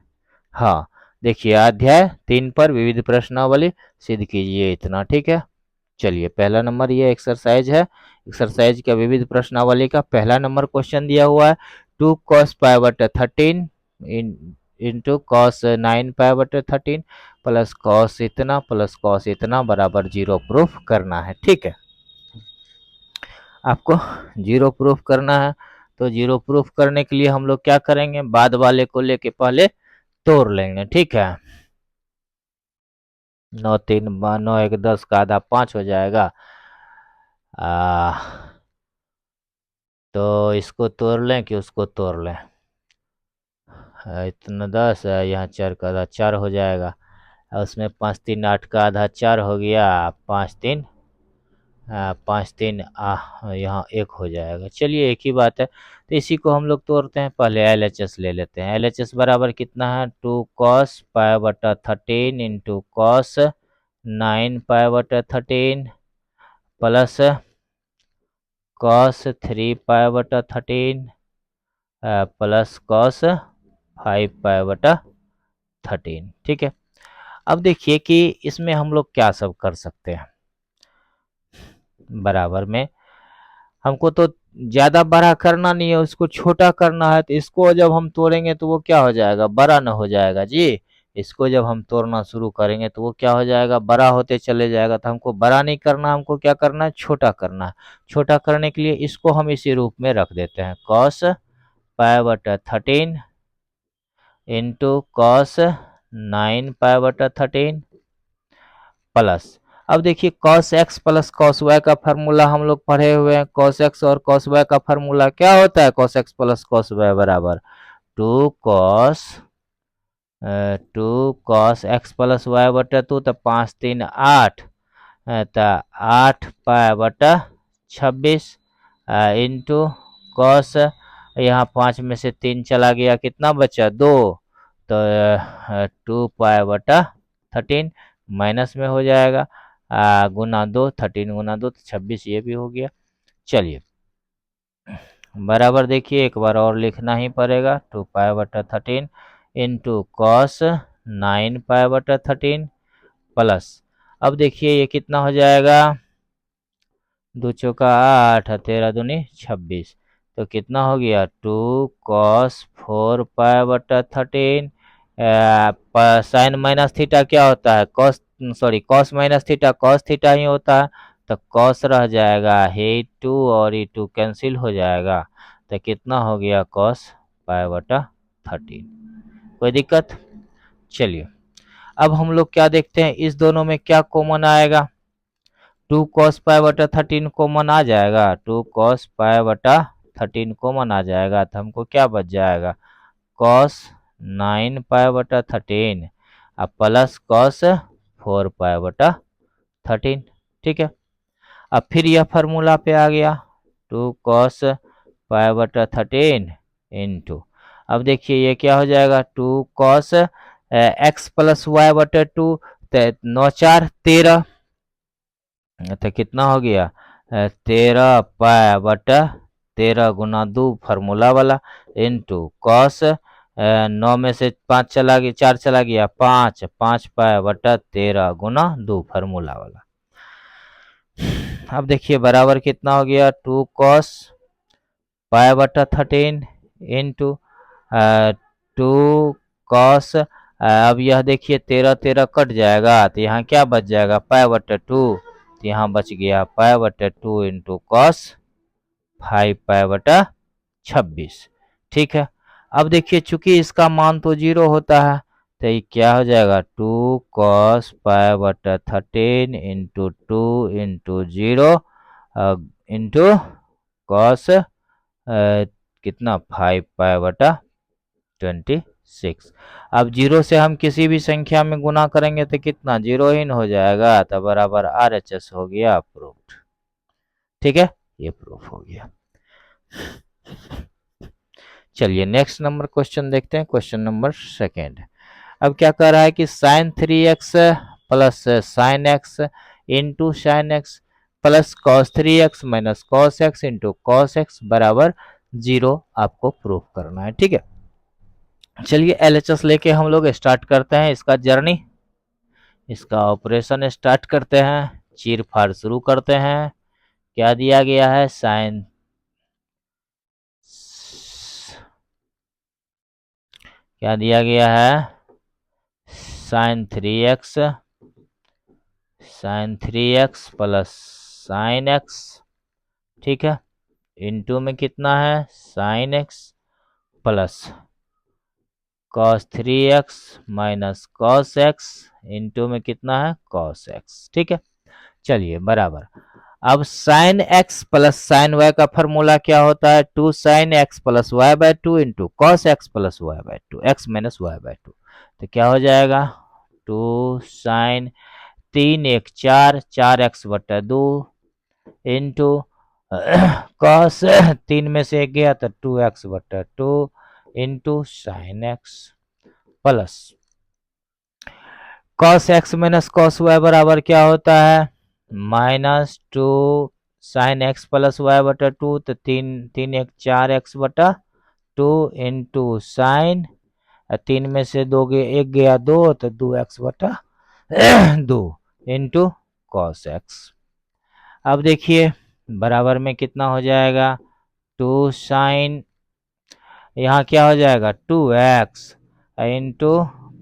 हाँ देखिए, अध्याय 3 पर विविध प्रश्नावली सिद्ध कीजिए इतना, ठीक है। चलिए पहला नंबर ये एक्सरसाइज है, एक्सरसाइज का विविध प्रश्नावली का पहला नंबर क्वेश्चन दिया हुआ है 2 cos π/13 into cos 9 π/13 plus cos इतना प्लस cos इतना बराबर 0 प्रूफ करना है, ठीक है। आपको 0 प्रूफ करना है, तो 0 प्रूफ करने के लिए हम लोग क्या करेंगे, बाद वाले को लेके पहले तोड़ लेंगे, ठीक है। 9 3 9 1 10 का आधा 5 हो जाएगा, तो इसको तोड़ लें कि उसको तोड़ लें, इतना 10 है, यहाँ 4 का आधा 4 हो जाएगा, उसमें 5 3 8 का आधा 4 हो गया, 5 3 5 3 यहाँ 1 हो जाएगा। चलिए एक ही बात है, तो इसी को हम लोग तोड़ते हैं, पहले LHS ले लेते हैं। LHS बराबर कितना है 2 cos π/13 into cos 9 π/13 plus cos 3 π/13 plus cos 5 π/13, ठीक है। अब देखिए कि इसमें हम लोग क्या सब कर सकते हैं, बराबर में हमको तो ज्यादा बड़ा करना नहीं है, उसको छोटा करना है, तो इसको जब हम तोड़ेंगे तो वो क्या हो जाएगा बड़ा न हो जाएगा जी, इसको जब हम तोड़ना शुरू करेंगे तो वो क्या हो जाएगा बड़ा होते चले जाएगा, तो हमको बड़ा नहीं करना, हमको क्या करना है छोटा करना है। छोटा करने के लिए इसको हम इसी रूप में रख देते हैं cos π/13 इंटू cos 9 π/13 प्लस, अब देखिए cos x plus cos y का फार्मूला हम लोग पढ़े हुए हैं, cos x और cos y का फार्मूला क्या होता है, cos x plus cos y बराबर 2 cos x प्लस y बटा 2, तो 5 3 8, तो 8 π/26 इंटू cos, यहाँ 5 में से 3 चला गया, कितना बचा 2, तो 2 π/13 माइनस में हो जाएगा, गुना 2, 13 गुना 2 तो 26, ये भी हो गया। चलिए बराबर देखिए एक बार और लिखना ही पड़ेगा 2 π/13 इंटू cos 9 π/13 प्लस, अब देखिए ये कितना हो जाएगा 2 चौका 8 13 दूनी 26, तो कितना हो गया 2 cos 4 π/13, साइन माइनस थीटा क्या होता है cos minus theta cos theta ही होता है, तो cos रह जाएगा, हे 2 और ये 2 कैंसिल हो जाएगा, तो कितना हो गया cos π/13। कोई दिक्कत? चलिए अब हम लोग क्या देखते हैं, इस दोनों में क्या कॉमन आएगा, 2 cos π/13 कॉमन आ जाएगा, 2 cos π/13 कॉमन आ जाएगा, तो हमको क्या बच जाएगा cos 9 π/13 प्लस cos 4 π/13, ठीक है। अब फिर यह फार्मूला पे आ गया 2 cos π/13 इंटू, अब देखिए ये क्या हो जाएगा 2 cos x प्लस y/2, 9 4 13, तो कितना हो गया 13 π/13 गुना 2 फार्मूला वाला इंटू cos 9 में से 5 चला गया 4 चला गया 5 5 π/13 गुना 2 फार्मूला वाला। अब देखिए बराबर कितना हो गया, 2 cos पाई बटा 13 इंटू 2 cos। अब यह देखिए 13 कट जाएगा तो यहाँ क्या बच जाएगा, पाई बटा 2, तो यहाँ बच गया पाई बटा 2 इंटू कॉस 5 पाई बटा 26। ठीक है, अब देखिए चूंकि इसका मान तो 0 होता है तो ये क्या हो जाएगा, 2 cos पाई बटा 13 इंटू 2 इंटू 0 इंटू कॉस कितना 5 पाई बटा 26। अब 0 से हम किसी भी संख्या में गुना करेंगे तो कितना, 0 ही हो जाएगा, तो बराबर RHS हो गया अप्रूव्ड। ठीक है, ये प्रूफ हो गया। चलिए नेक्स्ट नंबर क्वेश्चन देखते हैं, क्वेश्चन नंबर 2। अब क्या कह रहा है कि sine 3x plus sine x into sine x plus cos 3x minus cos x into cos x बराबर 0 आपको प्रूफ करना है। ठीक है, चलिए LHS लेके हम लोग स्टार्ट करते हैं इसका जर्नी, इसका ऑपरेशन स्टार्ट करते हैं, चीर फाड़ शुरू करते हैं। क्या दिया गया है, साइन क्या दिया गया है, sine 3x plus sine x. ठीक है, इनटू में कितना है, sine x plus cos 3x minus cos x into में कितना है, कॉस एक्स। ठीक है, चलिए बराबर। अब sine x plus sine Y का फॉर्मूला क्या होता है, 2 sine x plus Y by 2 into cos x plus Y by 2, x minus Y by 2। तो क्या हो जाएगा, 2 साइन 3 1 4, 4x बटा 2 इंटू कॉस 3 में से 1 गया तो 2x बटा 2 into sine x plus cos x minus cos y बराबर क्या होता है, -2 साइन एक्स प्लस वाई बटा 2, तो 3 1 4x बटा 2 इंटू साइन 3 में से 2 1 गया 2 तो 2x बटा 2 इंटू कॉस एक्स। अब देखिए बराबर में कितना हो जाएगा, 2 साइन, यहाँ क्या हो जाएगा 2x into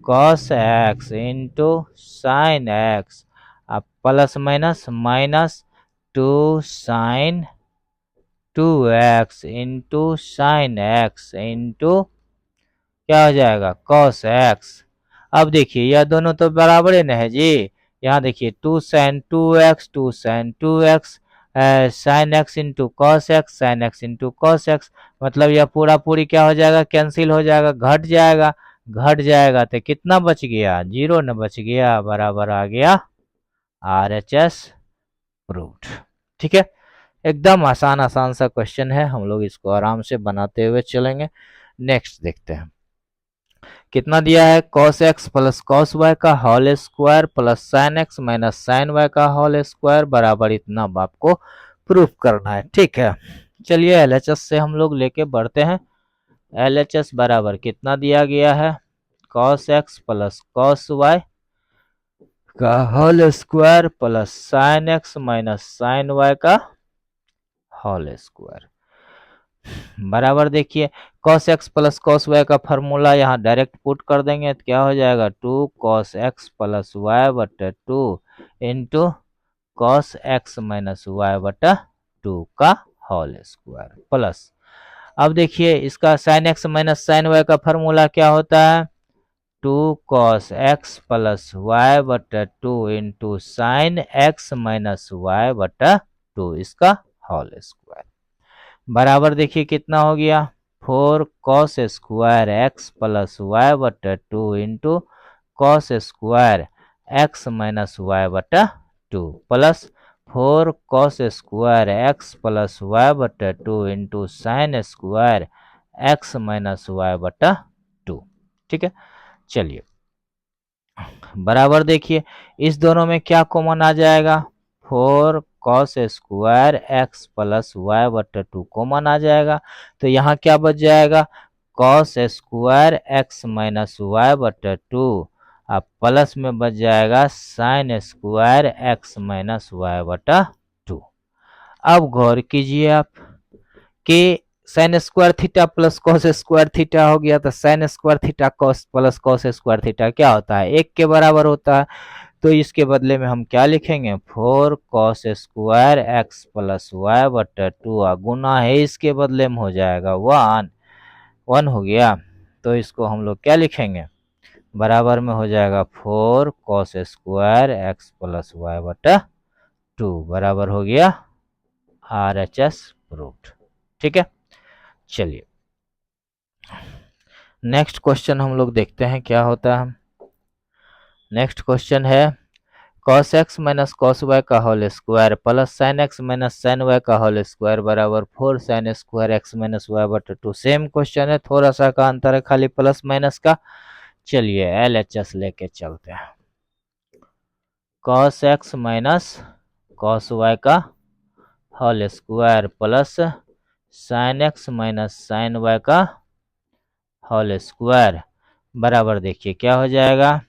cos x into sine X, अब plus minus minus 2 sine 2x into sine x into क्या हो जाएगा, कॉस एक्स। अब देखिए यह दोनों तो बराबर है ना है जी, यहाँ देखिए 2 sine 2x 2 sine 2x sine x into cos x sine x into cos x, मतलब यह पूरा पूरी क्या हो जाएगा, कैंसिल हो जाएगा, घट जाएगा तो कितना बच गया, 0 न बच गया, बराबर आ गया RHS प्रूव्ड। ठीक है, एकदम आसान आसान सा क्वेश्चन है, हम लोग इसको आराम से बनाते हुए चलेंगे। नेक्स्ट देखते हैं कितना दिया है, cos x plus cos Y का whole square plus sine x minus sine Y का होल स्क्वायर बराबर इतना आपको प्रूफ करना है। ठीक है, चलिए LHS से हम लोग लेके बढ़ते हैं। LHS बराबर कितना दिया गया है, cos x plus cos Y का whole square plus sine x minus sine Y का होल स्क्वायर बराबर। देखिए cos x plus cos Y का फॉर्मूला यहाँ डायरेक्ट पुट कर देंगे तो क्या हो जाएगा, 2 cos x प्लस वाई बटा 2 into cos x minus Y बटा 2 का होल स्क्वायर प्लस, अब देखिए इसका sine x minus sine Y का फॉर्मूला क्या होता है, 2 cos x प्लस वाई बटा 2 into sine x minus Y बटा 2 इसका होल स्क्वायर बराबर। देखिए कितना हो गया, 4 cos square x plus y बटा 2 into cos square x minus Y बटा 2 plus 4 cos square x plus y बटा 2 into sine square x minus Y बटा 2। ठीक है, चलिए बराबर। देखिए इस दोनों में क्या कॉमन आ जाएगा, 4 cos square x plus y बटा 2 कॉमन आ जाएगा, तो यहाँ क्या बच जाएगा, cos square x minus Y बटा 2 अब प्लस में बच जाएगा sine square x minus Y बटा 2। अब गौर कीजिए आप कि sine square theta plus cos square theta हो गया, तो sine square theta cos plus cos square theta क्या होता है, 1 के बराबर होता है। तो इसके बदले में हम क्या लिखेंगे, 4 cos square x plus y बटा 2 गुना है, इसके बदले में हो जाएगा 1 हो गया। तो इसको हम लोग क्या लिखेंगे, बराबर में हो जाएगा 4 cos square x plus y बटा 2 बराबर हो गया RHS प्रूव्ड। ठीक है, चलिए नेक्स्ट क्वेश्चन हम लोग देखते हैं क्या होता है। नेक्स्ट क्वेश्चन है cos x minus cos Y का whole square plus sine x minus sine Y का होल स्क्वायर बराबर 4 sine square x minus Y बटा 2। सेम क्वेश्चन है, थोड़ा सा का अंतर है खाली प्लस माइनस का। चलिए LHS लेके चलते हैं। cos x minus cos Y का whole square plus sine x minus sine Y का होल स्क्वायर बराबर देखिए क्या हो जाएगा,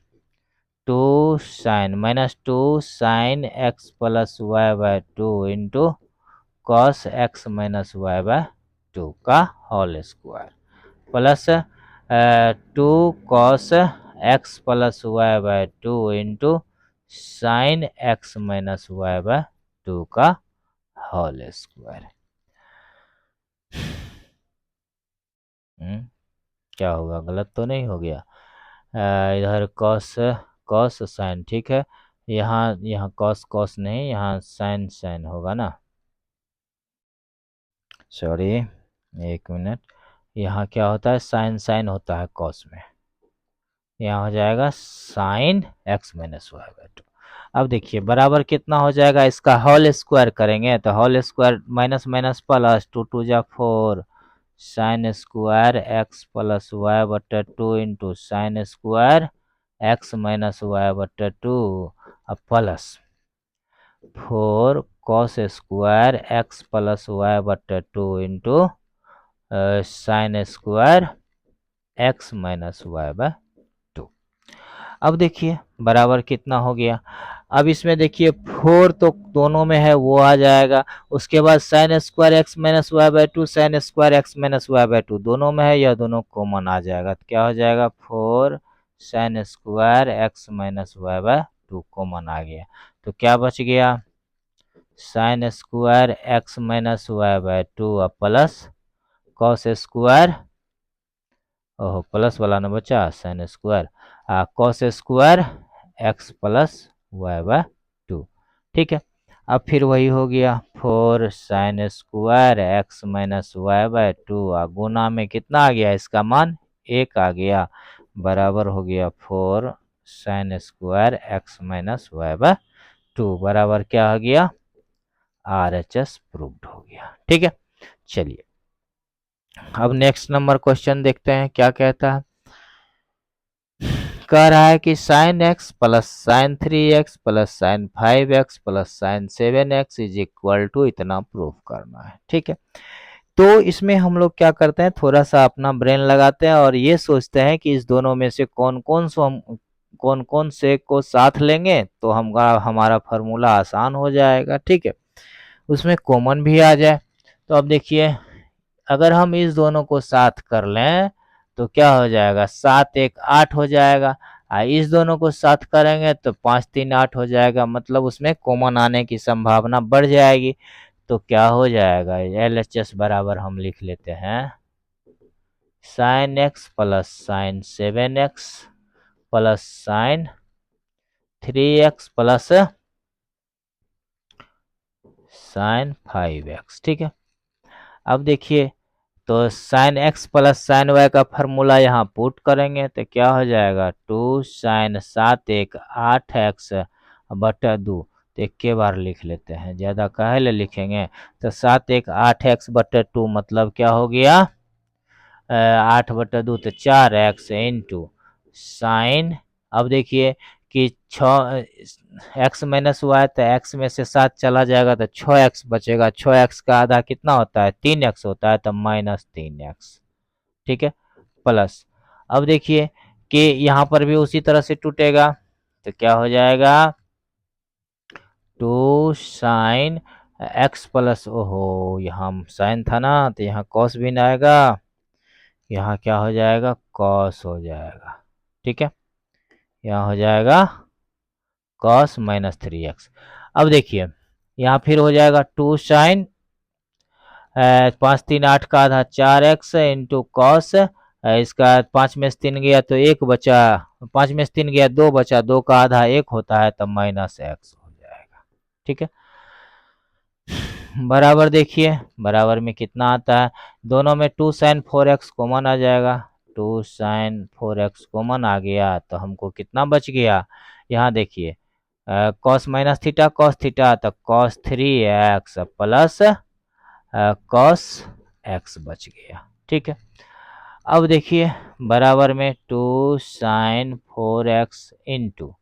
2 sine minus 2 sine x plus Y by 2 into cos x minus Y by 2 का whole square plus 2 cos x plus Y by 2 into sine x minus Y by 2 का whole square. क्या होगा, गलत तो नहीं हो गया। इधर कॉस कॉस साइन, ठीक है, यहाँ यहाँ कॉस कॉस नहीं, यहाँ साइन साइन होगा ना, सॉरी 1 मिनट। यहाँ क्या होता है, साइन साइन होता है कॉस में, यहाँ हो जाएगा sine x minus Y by 2। अब देखिए बराबर कितना हो जाएगा, इसका होल स्क्वायर करेंगे तो whole square minus minus plus 2 2 जा 4 sine square x plus y बटा 2 into sine square x minus Y बटा 2 अब plus 4 cos square x plus y बटा 2 into sine square x minus Y by 2। अब देखिए बराबर कितना हो गया। अब इसमें देखिए 4 तो दोनों में है, वो आ जाएगा। उसके बाद sine square x minus Y by 2 sine square x minus Y by 2 दोनों में है, यह दोनों कॉमन आ जाएगा। तो क्या हो जाएगा, 4 sine square x minus Y by 2 common आ गया। तो क्या बच गया, sine square x minus Y by 2 plus cos square, ओहो प्लस वाला ना बचा, sine square cos square x plus Y by 2। ठीक है, अब फिर वही हो गया 4 sine square x minus Y by 2 गुना में कितना आ गया, इसका मान 1 आ गया, बराबर हो गया 4 sine square x minus Y by 2 बराबर क्या हो गया, RHS प्रूव्ड हो गया। ठीक है, चलिए अब नेक्स्ट नंबर क्वेश्चन देखते हैं क्या कहता है। कह रहा है कि sine x plus sine 3x plus sine 5x plus sine 7x is equal to इतना प्रूफ करना है। ठीक है, तो इसमें हम लोग क्या करते हैं, थोड़ा सा अपना ब्रेन लगाते हैं और ये सोचते हैं कि इस दोनों में से कौन कौन से को साथ लेंगे तो हमारा फार्मूला आसान हो जाएगा। ठीक है, उसमें कॉमन भी आ जाए। तो अब देखिए अगर हम इस दोनों को साथ कर लें तो क्या हो जाएगा, 7 1 8 हो जाएगा। इस दोनों को साथ करेंगे तो 5 3 8 हो जाएगा, मतलब उसमें कॉमन आने की संभावना बढ़ जाएगी। तो क्या हो जाएगा, LHS बराबर हम लिख लेते हैं sine x plus sine 7x plus sine 3x plus sine 5x। ठीक है, अब देखिए तो sine x plus sine Y का फार्मूला यहाँ पुट करेंगे तो क्या हो जाएगा, 2 साइन 7 1 8x बटा 2। तो एक के बार लिख लेते हैं, ज़्यादा काहे ले लिखेंगे। तो 7 1 8x बटा 2 मतलब क्या हो गया, 8 बटा 2 तो 4x इंटू साइन। अब देखिए कि 6 एक्स माइनस हुआ है तो एक्स में से 7 चला जाएगा तो 6x बचेगा। 6x का आधा कितना होता है, 3x होता है, तो -3x। ठीक है, प्लस अब देखिए कि यहाँ पर भी उसी तरह से टूटेगा तो क्या हो जाएगा, 2 साइन एक्स प्लस, ओहो यहाँ साइन था ना, तो यहाँ कॉस भी ना आएगा, यहाँ क्या हो जाएगा, कॉस हो जाएगा। ठीक है, यहाँ हो जाएगा कॉस माइनस 3x। अब देखिए यहाँ फिर हो जाएगा 2 साइन 5 3 8 का आधा 4x इंटू कॉस, इसका 5 में से 3 गया तो 1 बचा, 5 में से 3 गया 2 बचा, 2 का आधा 1 होता है, तब माइनस एक्स हो जाएगा। ठीक है, बराबर देखिए बराबर में कितना आता है, दोनों में 2 sin 4x कॉमन आ जाएगा, 2 sin 4x कॉमन आ गया तो हमको कितना बच गया, यहाँ देखिए cos minus theta cos theta, तो कॉस 3x प्लस कॉस एक्स बच गया। ठीक है, अब देखिए बराबर में 2 sin 4x इंटू,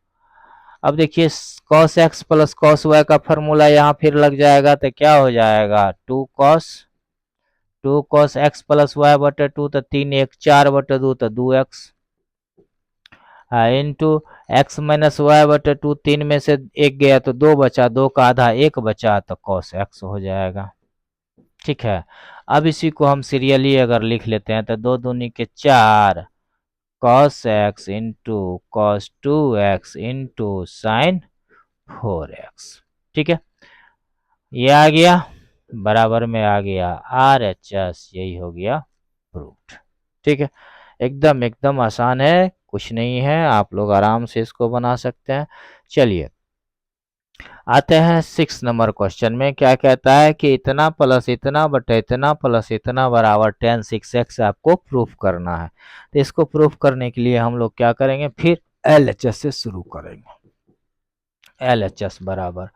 अब देखिए cos x plus cos Y का फॉर्मूला यहाँ फिर लग जाएगा, तो क्या हो जाएगा 2 cos एक्स प्लस वाई बटे 2, तो 3 1 4/2 तो 2x into x minus y बटे 2, 3 में से 1 गया तो 2 बचा, 2 का आधा 1 बचा, तो कॉस एक्स हो जाएगा। ठीक है, अब इसी को हम सीरियली अगर लिख लेते हैं तो 2 दूनी के 4 cos x into cos 2x into sign 4x। ठीक है, ये आ गया बराबर में आ गया RHS, यही हो गया प्रूफ्ड। ठीक है, एकदम एकदम आसान है, कुछ नहीं है, आप लोग आराम से इसको बना सकते हैं। चलिए आते हैं 6 नंबर क्वेश्चन में, क्या कहता है कि इतना प्लस इतना बटे इतना प्लस इतना बराबर tan 6x आपको प्रूफ करना है। तो इसको प्रूफ करने के लिए हम लोग क्या करेंगे, फिर LHS से शुरू करेंगे। LHS बराबर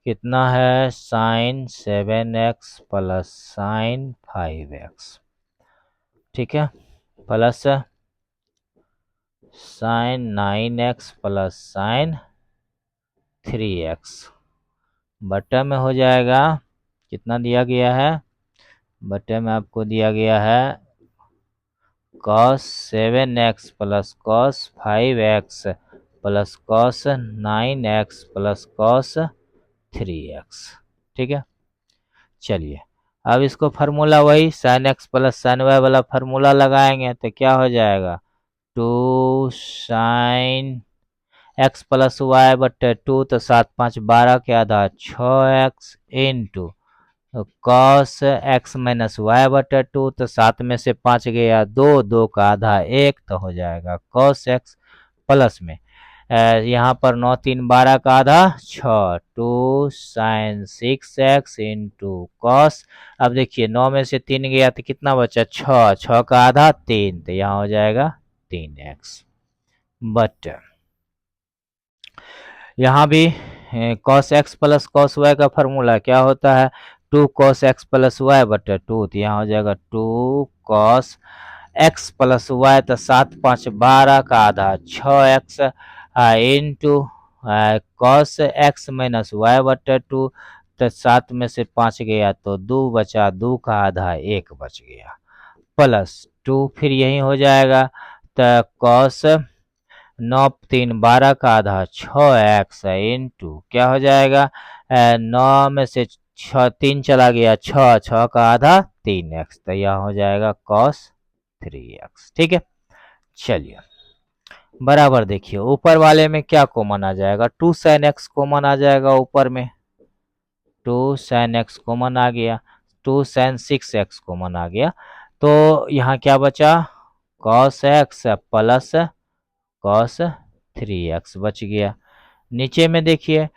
कितना है, sign 7x plus sine 5x। ठीक है, plus sign 9x plus sine 3x बटे में हो जाएगा, कितना दिया गया है, बटे में आपको दिया गया है cos 7x plus cos 5x plus cos 9x plus cos 3x। ठीक है, चलिए अब इसको फार्मूला वही sine x plus sine y वाला फार्मूला लगाएंगे, तो क्या हो जाएगा 2 sin एक्स प्लस वाई बटे 2, तो 7 5 12 के आधा 6x into cos x minus y बटे 2, तो 7 में से 5 गया 2, 2 का आधा 1, तो हो जाएगा कॉस एक्स प्लस में यहाँ पर 9 3 12 का आधा 6, 2 sin 6x इंटू कॉस, अब देखिए 9 में से 3 गया तो कितना बचा 6, 6 का आधा 3, तो यहाँ हो जाएगा 3x। बट यहाँ भी cos x plus cos y का फॉर्मूला क्या होता है, 2 cos x प्लस वाई बटे 2, तो यहाँ हो जाएगा 2 cos x प्लस वाई, तो 7 5 12 का आधा 6x into cos x minus y बटे 2, तो 7 में से 5 गया तो 2 बचा, 2 का आधा 1 बच गया, प्लस 2 फिर यही हो जाएगा, तो cos 9 3 12 का आधा 6x इंटू क्या हो जाएगा 9 में से 6 3 चला गया 6, 6 का आधा 3x, तो यह हो जाएगा cos 3x। ठीक है, चलिए बराबर देखिए ऊपर वाले में क्या कॉमन आ जाएगा, 2 sin x कॉमन आ जाएगा, ऊपर में 2 sin x कॉमन आ गया, 2 sin 6x कॉमन आ गया, तो यहाँ क्या बचा cos x plus cos 3x बच गया। नीचे में देखिए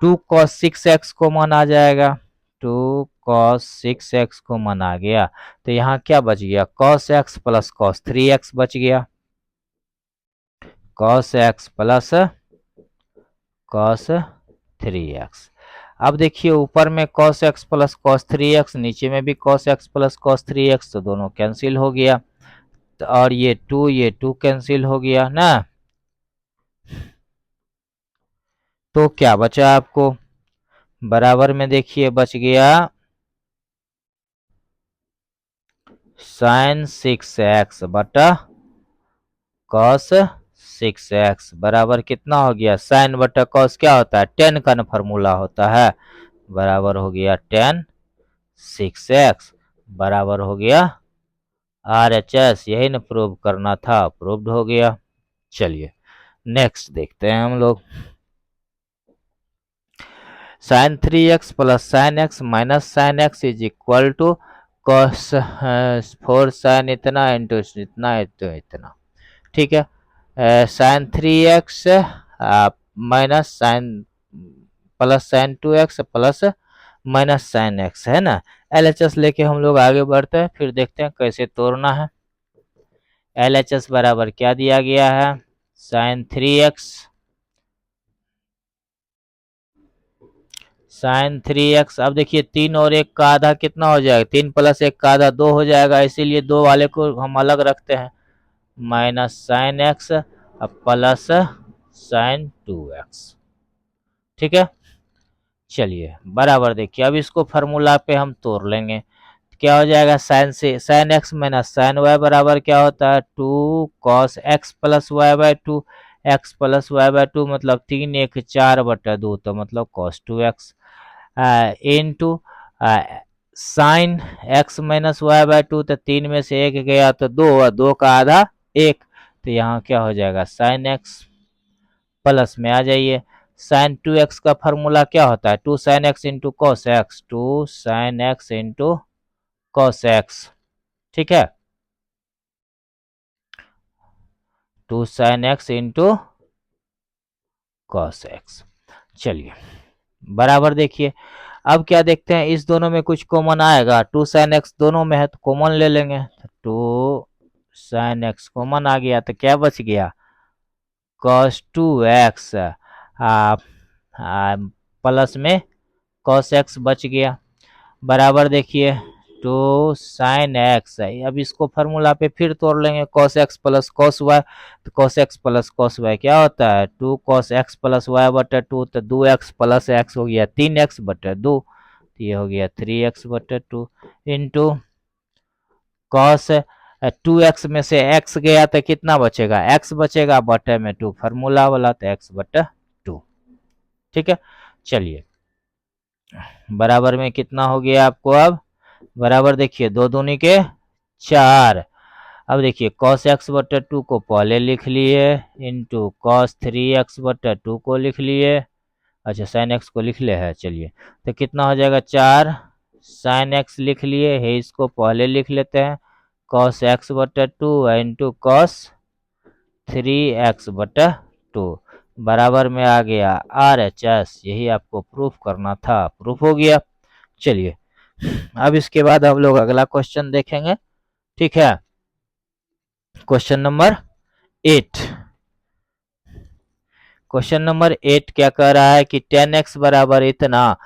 2 cos 6x कॉमन आ जाएगा, 2 cos 6x कॉमन आ गया, तो यहाँ क्या बच गया cos x plus cos 3x बच गया, cos x plus cos 3x। अब देखिए ऊपर में cos x plus cos 3x, नीचे में भी cos x plus cos 3x, तो दोनों कैंसिल हो गया, और ये 2 कैंसिल हो गया ना, तो क्या बचा आपको, बराबर में देखिए बच गया sin 6x बटा cos 6x बराबर कितना हो गया, साइन बटा कॉस क्या होता है, tan का फॉर्मूला होता है, बराबर हो गया 10 6x बराबर हो गया RHS। यही न प्रूव करना था, प्रूव्ड हो गया। चलिए नेक्स्ट देखते हैं हम लोग। Sine 3x plus sine x minus sine x is equal to cos 4 sine इतना इंटू इतना इंटू इतना। ठीक है, sine 3x minus sine plus sine 2x plus minus sine एक्स है ना। LHS लेके हम लोग आगे बढ़ते हैं, फिर देखते हैं कैसे तोड़ना है। LHS बराबर क्या दिया गया है, साइन 3x साइन 3x। अब देखिए 3 और 1 का आधा कितना हो जाएगा, 3 प्लस 1 का आधा 2 हो जाएगा, इसीलिए 2 वाले को हम अलग रखते हैं। Minus sine x plus sine 2x। ठीक है, चलिए बराबर देखिए अब इसको फार्मूला पे हम तोड़ लेंगे। क्या हो जाएगा, साइन से sine x minus sine y बराबर क्या होता है 2 cos x plus Y by 2। X plus Y by 2 मतलब 3 1 4/2, तो मतलब cos 2x into sine x minus Y by 2, तो 3 में से 1 गया तो 2 और 2 का आधा 1, तो यहाँ क्या हो जाएगा साइन एक्स। प्लस में आ जाइए, साइन 2x का फार्मूला क्या होता है 2 sine x into cos x, 2 sine x into cos x. ठीक है, 2 sine x into cos x. चलिए बराबर देखिए अब क्या देखते हैं, इस दोनों में कुछ कॉमन आएगा, 2 साइन एक्स दोनों में है तो कॉमन ले लेंगे। 2 साइन एक्स कॉमन आ गया तो क्या बच गया cos 2x प्लस में cos x बच गया। बराबर देखिए 2 साइन एक्स है। अब इसको फार्मूला पे फिर तोड़ लेंगे, cos x plus cos y, तो cos x plus cos y क्या होता है 2 cos x प्लस वाई बटे 2, तो 2x प्लस x हो गया 3x बटे 2, तो ये हो गया 3x बटे 2 इंटू cos 2x में से x गया तो कितना बचेगा, x बचेगा बटे में 2 फार्मूला वाला, तो x बटे 2। ठीक है, चलिए बराबर में कितना हो गया आपको, अब बराबर देखिए 2 दूनी के 4। अब देखिए cos x बटे 2 को पहले लिख लिए इंटू cos 3x बटे 2 को लिख लिए। अच्छा साइन एक्स को लिख ले है, चलिए तो कितना हो जाएगा 4 साइन एक्स लिख लिए है, इसको पहले लिख लेते हैं cos x बटे 2 इंटू cos 3x बटे 2 बराबर में आ गया RHS। यही आपको प्रूफ करना था, प्रूफ हो गया। चलिए अब इसके बाद हम लोग अगला क्वेश्चन देखेंगे। ठीक है, क्वेश्चन नंबर 8। क्वेश्चन नंबर 8 क्या कह रहा है कि 10x बराबर इतना,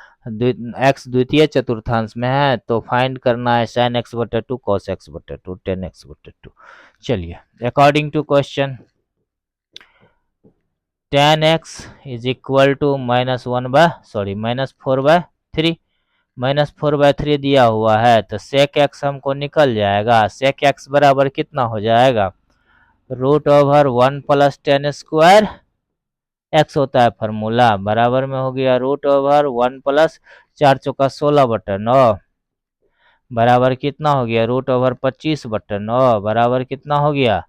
x द्वितीय चतुर्थांश में है तो फाइंड करना है sin x बटे 2 cos x बटे 2 10x बटे 2। चलिए according to question 10x is equal to -4/3 -4/3 दिया हुआ है, तो sec x हमको निकल जाएगा। sec x बराबर कितना हो जाएगा √1 प्लस 10 स्क्वायर x होता है फार्मूला, बराबर में हो गया √1 प्लस 4 चौका 16/9 बराबर कितना हो गया √25/9 बराबर कितना हो गया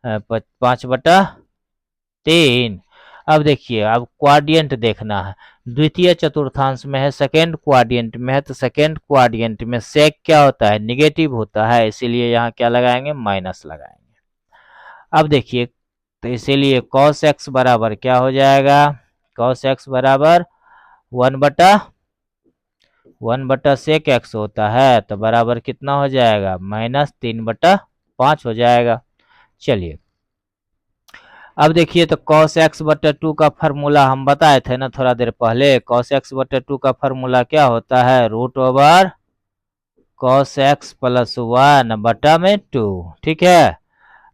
5/3। अब देखिए अब क्वाड्रेंट देखना है, द्वितीय चतुर्थांश में है, सेकेंड क्वाड्रेंट में है, तो सेकेंड क्वाड्रेंट में सेक क्या होता है निगेटिव होता है, इसीलिए यहाँ क्या लगाएंगे माइनस लगाएंगे। अब देखिए तो इसीलिए cos x बराबर क्या हो जाएगा cos x बराबर 1/1 सेक x होता है, तो बराबर कितना हो जाएगा -3/5 हो जाएगा। चलिए अब देखिए तो cos x बटे 2 का फार्मूला हम बताए थे ना थोड़ा देर पहले, cos x बटे 2 का फार्मूला क्या होता है √cos x प्लस 1 बटा में 2। ठीक है,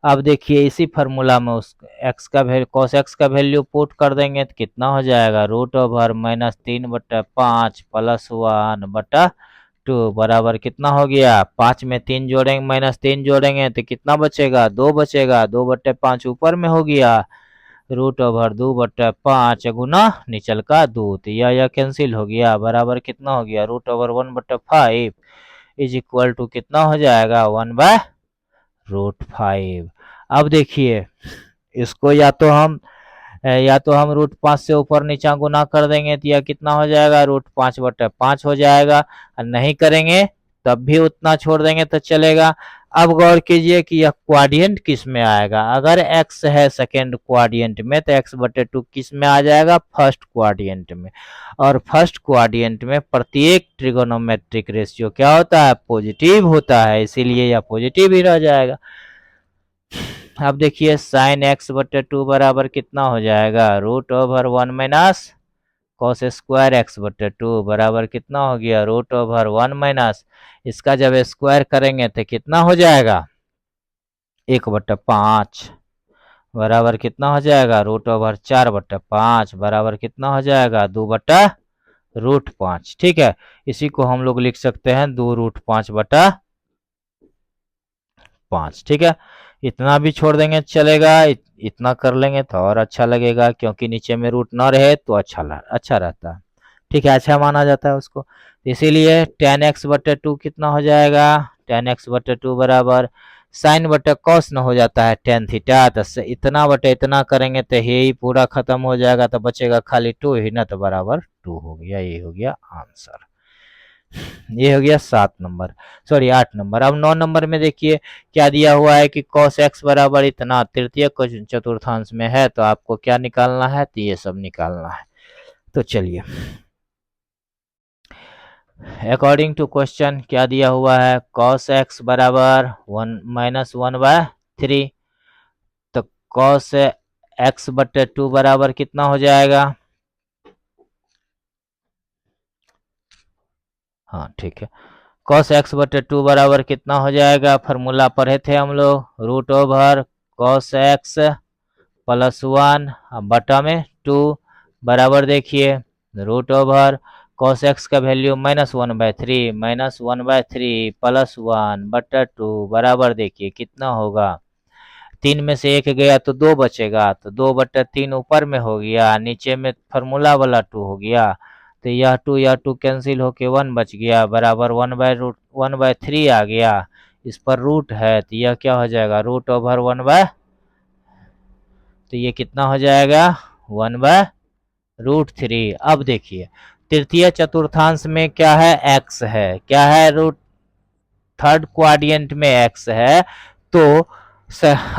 अब देखिए इसी फार्मूला में उस x का वैल्यू cos x का वैल्यू पुट कर देंगे तो कितना हो जाएगा √-3/5 प्लस 1 बटा 2 बराबर कितना हो गया 5 में 3 जोड़ेंगे -3 जोड़ेंगे तो कितना बचेगा 2 बचेगा, 2/5 ऊपर में हो गया रूट ओवर 2/5 गुना नीचल का 2, तो यह कैंसिल हो गया, बराबर कितना हो गया, root over 1/5 is equal to कितना हो जाएगा, 1/√5। अब देखिए इसको या तो हम √5 से ऊपर नीचा गुना कर देंगे तो यह कितना हो जाएगा, √5/5 हो जाएगा, और नहीं करेंगे तब भी उतना छोड़ देंगे तो चलेगा। अब गौर कीजिए कि यह क्वाड्रेंट किस में आएगा, अगर x है सेकेंड क्वाड्रेंट में तो x/2 किस में आ जाएगा, फर्स्ट क्वाड्रेंट में, और फर्स्ट क्वाड्रेंट में प्रत्येक ट्रिगोनोमेट्रिक रेशियो क्या होता है, पॉजिटिव होता है, इसीलिए यह पॉजिटिव ही रह जाएगा। अब देखिए साइन x/2 बराबर कितना हो जाएगा, √1 माइनस कॉस स्क्वायर x/2 बराबर कितना हो गया, √1 माइनस इसका जब स्क्वायर करेंगे तो कितना हो जाएगा, 1/5 बराबर कितना हो जाएगा, √4/5 बराबर कितना हो जाएगा, 2/√5। ठीक है, इसी को हम लोग लिख सकते हैं 2√5/5। ठीक है, इतना भी छोड़ देंगे चलेगा, इतना कर लेंगे तो और अच्छा लगेगा, क्योंकि नीचे में रूट ना रहे तो अच्छा रहता है। ठीक है, अच्छा माना जाता है उसको, इसीलिए tan x/2 कितना हो जाएगा, tan x/2 बराबर साइन बटे कॉस न हो जाता है tan थीटा, तो इतना बटे इतना करेंगे तो ही पूरा खत्म हो जाएगा, तो बचेगा खाली 2 ही ना, तो बराबर 2 हो गया, ये हो गया आंसर। ये हो गया 7 नंबर, सॉरी 8 नंबर। अब 9 नंबर में देखिए क्या दिया हुआ है कि cos x बराबर इतना तृतीय चतुर्थांश में है, तो आपको क्या निकालना है, तो ये सब निकालना है। तो चलिए अकॉर्डिंग टू क्वेश्चन क्या दिया हुआ है, cos x बराबर 1-1/3, तो cos x/2 बराबर कितना हो जाएगा, हाँ ठीक है, cos x/2 बराबर कितना हो जाएगा, फार्मूला पढ़े थे हम लोग, √cos x प्लस 1 बटा में 2 बराबर देखिए √cos x का वैल्यू -1/3 प्लस 1 बटा 2 बराबर देखिए कितना होगा, 3 में से 1 गया तो 2 बचेगा, तो 2/3 ऊपर में हो गया, नीचे में फार्मूला वाला 2 हो गया, तो यह 2 कैंसिल होके 1 बच गया, बराबर 1/3 आ गया, इस पर रूट है तो यह क्या हो जाएगा, √1/, तो ये कितना हो जाएगा, 1/√3। अब देखिए तृतीय चतुर्थांश में क्या है, x है, क्या है, थर्ड क्वाड्रेंट में x है, तो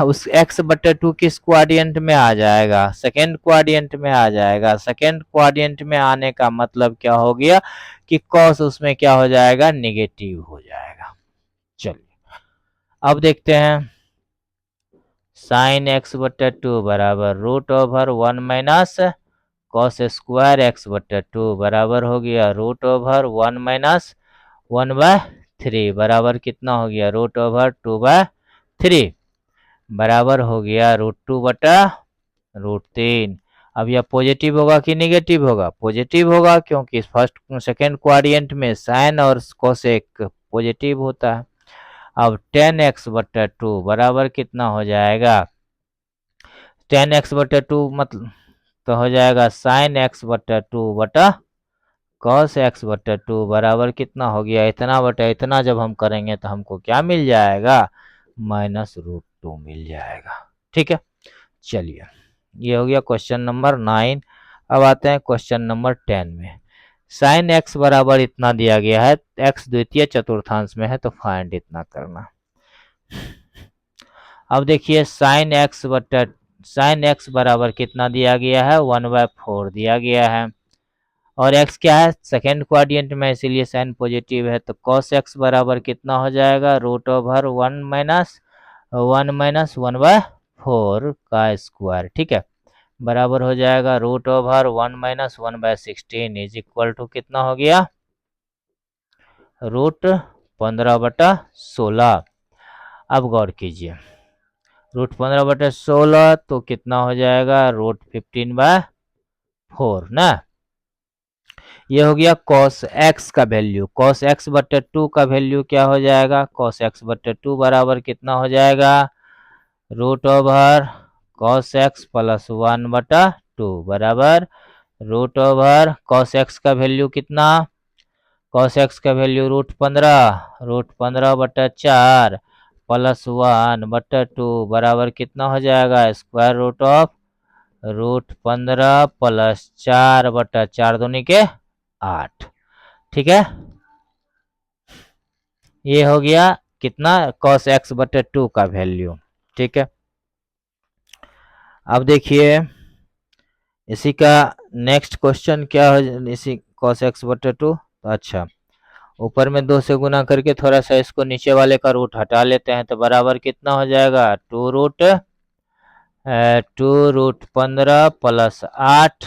उस x/2 किस क्वाड्रेंट में आ जाएगा, सेकेंड क्वाड्रेंट में आ जाएगा। सेकेंड क्वाड्रेंट में आने का मतलब क्या हो गया कि cos उसमें क्या हो जाएगा, निगेटिव हो जाएगा। चलिए अब देखते हैं साइन x/2 बराबर √1 माइनस कॉस स्क्वायर x/2 बराबर हो गया √1 माइनस 1/3 बराबर कितना हो गया, √2/3 बराबर हो गया √2/√3। अब यह पॉजिटिव होगा कि निगेटिव होगा, पॉजिटिव होगा, क्योंकि फर्स्ट सेकेंड क्वाड्रेंट में साइन और कोसेक पॉजिटिव होता है। अब tan x/2 बराबर कितना हो जाएगा, tan x/2 मतलब तो हो जाएगा साइन x/2 बटा cos x/2 बराबर कितना हो गया, इतना बटा इतना जब हम करेंगे तो हमको क्या मिल जाएगा, -√2 मिल जाएगा। ठीक है, चलिए ये हो गया क्वेश्चन नंबर 9। अब आते हैं क्वेश्चन नंबर 10 में, साइन x बराबर इतना दिया गया है, x द्वितीय चतुर्थांश में है, तो फाइंड इतना करना। अब देखिए साइन x बराबर कितना दिया गया है, 1/4 दिया गया है, और x क्या है, सेकेंड क्वाड्रेंट में, इसीलिए साइन पॉजिटिव है, तो cos x बराबर कितना हो जाएगा, √1 माइनस 1/4 का स्क्वायर। ठीक है, बराबर हो जाएगा √1 माइनस 1/16 इज इक्वल टू कितना हो गया, √15/16। अब गौर कीजिए √15/16 तो कितना हो जाएगा, √15/4 ना, ये हो गया cos x का वैल्यू, cos x/2 का वैल्यू क्या हो जाएगा, cos x/2 बराबर कितना हो जाएगा, √, कॉस एक्स प्लस 1/2 बराबर रूट ओवर कॉस एक्स का वैल्यू कितना, कॉस एक्स का वैल्यू √15 प्लस 1/2 बराबर कितना हो जाएगा, स्क्वायर रूट ऑफ √15 प्लस 4/4 दूनी के 8। ठीक है, ये हो गया कितना, cos x/2 का वैल्यू। ठीक है, अब देखिए इसी का नेक्स्ट क्वेश्चन क्या हो, इसी cos x/2। अच्छा, ऊपर में 2 से गुना करके थोड़ा सा इसको नीचे वाले का रूट हटा लेते हैं तो बराबर कितना हो जाएगा, 2√15 प्लस 8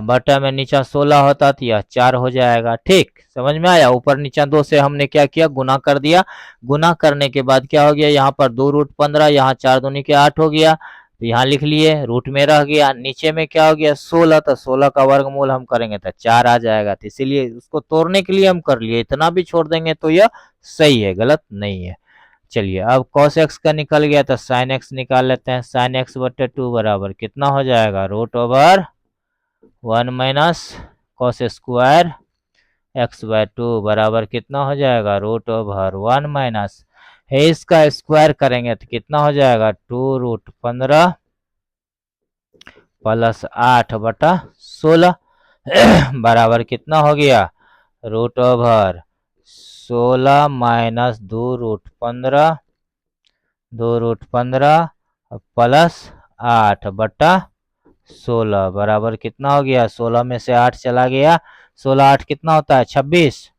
बटा में नीचा 16 होता तो यह 4 हो जाएगा। ठीक, समझ में आया। ऊपर नीचा 2 से हमने क्या किया, गुना कर दिया। गुना करने के बाद क्या हो गया, यहाँ पर 2√15, यहाँ 4 दूनी के 8 हो गया, तो यहाँ लिख लिए, रूट में रह गया। नीचे में क्या हो गया, 16, तो 16 का वर्गमूल हम करेंगे तो 4 आ जाएगा। तो इसीलिए उसको तोड़ने के लिए हम कर लिए, इतना भी छोड़ देंगे तो यह सही है, गलत नहीं है। चलिए, अब cos x का निकल गया तो sin x निकाल लेते हैं। sin x/2 बराबर कितना हो जाएगा, √1 माइनस कॉस स्क्वायर x/2 बराबर कितना हो जाएगा, √1 माइनस है, इसका स्क्वायर करेंगे तो कितना हो जाएगा, 2√15 प्लस 8/16 बराबर कितना हो गया, √16 माइनस 2√15 प्लस 8/16 बराबर कितना हो गया, 16 में से 8 चला गया, 16 8 कितना होता है, 26,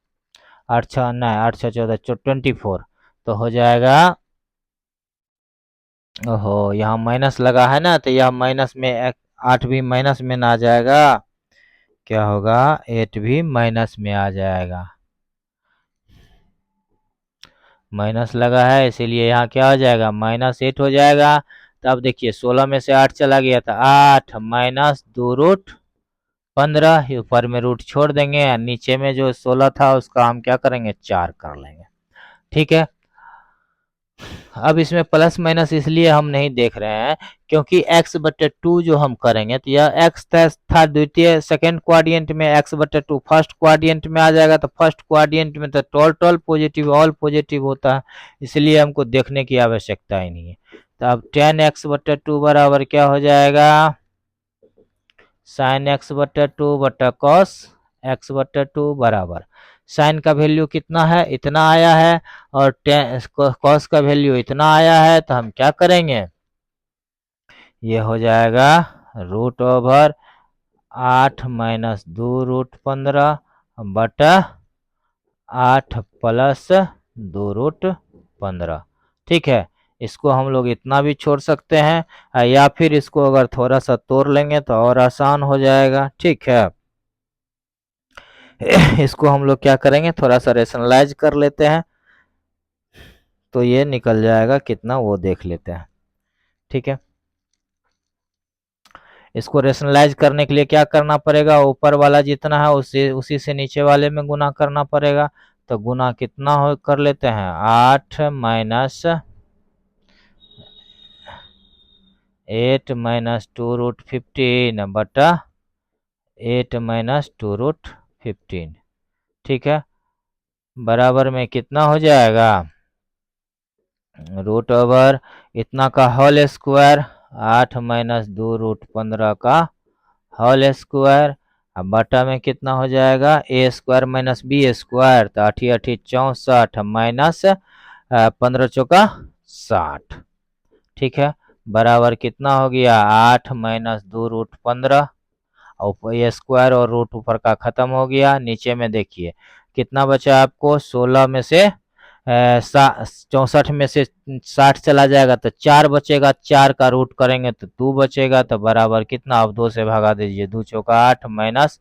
8 6 नहीं, 8 6 14 24, तो हो जाएगा, ओहो यहाँ माइनस लगा है ना, तो यह माइनस में 8 भी माइनस में ना आ जाएगा, क्या होगा, 8 भी माइनस में आ जाएगा। माइनस लगा है इसीलिए यहाँ क्या हो जाएगा, -8 हो जाएगा। तो अब देखिए 16 में से 8 चला गया था, 8 माइनस 2√15, ऊपर में रूट छोड़ देंगे, नीचे में जो 16 था उसका हम क्या करेंगे, 4 कर लेंगे। ठीक है, अब इसमें प्लस माइनस इसलिए हम नहीं देख रहे हैं क्योंकि x/2 जो हम करेंगे तो यह x था द्वितीय सेकंड क्वाड्रेंट में, x/2 फर्स्ट क्वाड्रेंट में आ जाएगा, तो फर्स्ट क्वाड्रेंट में तो टोटल पॉजिटिव ऑल पॉजिटिव होता है, इसलिए हमको देखने की आवश्यकता ही नहीं है। तो अब tan x/2 बराबर क्या हो जाएगा, sin x/2 बटा cos x/2 बराबर, साइन का वैल्यू कितना है, इतना आया है, और कॉस का वैल्यू इतना आया है, तो हम क्या करेंगे, ये हो जाएगा √8 माइनस 2√15 बटा 8 प्लस 2√15। ठीक है, इसको हम लोग इतना भी छोड़ सकते हैं, या फिर इसको अगर थोड़ा सा तोड़ लेंगे तो और आसान हो जाएगा। ठीक है, इसको हम लोग क्या करेंगे, थोड़ा सा रेशनलाइज कर लेते हैं तो ये निकल जाएगा कितना, वो देख लेते हैं। ठीक है, इसको रेशनलाइज करने के लिए क्या करना पड़ेगा, ऊपर वाला जितना है उसी से नीचे वाले में गुना करना पड़ेगा। तो गुना कितना हो कर लेते हैं, 8 माइनस 8 माइनस 2√15 बटा 8 माइनस 2√15। ठीक है, बराबर में कितना हो जाएगा, रूट ओवर इतना का होल स्क्वायर, 8 माइनस 2√15 का होल स्क्वायर, अब बटा में कितना हो जाएगा, ए स्क्वायर माइनस बी स्क्वायर, तो 8 8 64 माइनस 15 चौका 60। ठीक है, बराबर कितना हो गया, 8 माइनस 2√15, और ए स्क्वायर और रूट ऊपर का खत्म हो गया। नीचे में देखिए कितना बचा आपको, 16 में से 64 में से 60 चला जाएगा तो 4 बचेगा, 4 का रूट करेंगे तो 2 बचेगा, तो बराबर कितना, अब 2 से भगा दीजिए, 2 चौका 8 माइनस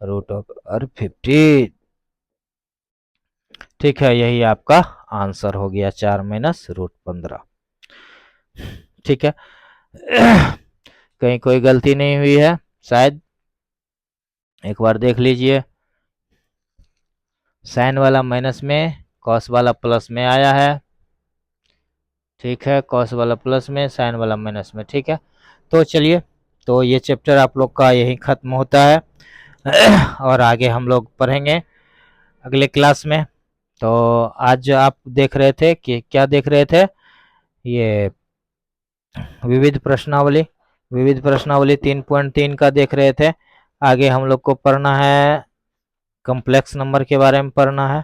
√15। ठीक है, यही आपका आंसर हो गया, 4 माइनस √15। ठीक है, कहीं कोई गलती नहीं हुई है शायद, एक बार देख लीजिए, साइन वाला माइनस में, कॉस वाला प्लस में आया है। ठीक है, कॉस वाला प्लस में, साइन वाला माइनस में। ठीक है, तो चलिए, तो ये चैप्टर आप लोग का यही खत्म होता है। और आगे हम लोग पढ़ेंगे अगले क्लास में। तो आज आप देख रहे थे कि क्या देख रहे थे, ये विविध प्रश्नावली, विविध प्रश्नावली 3.3 का देख रहे थे। आगे हम लोग को पढ़ना है, कॉम्प्लेक्स नंबर के बारे में पढ़ना है।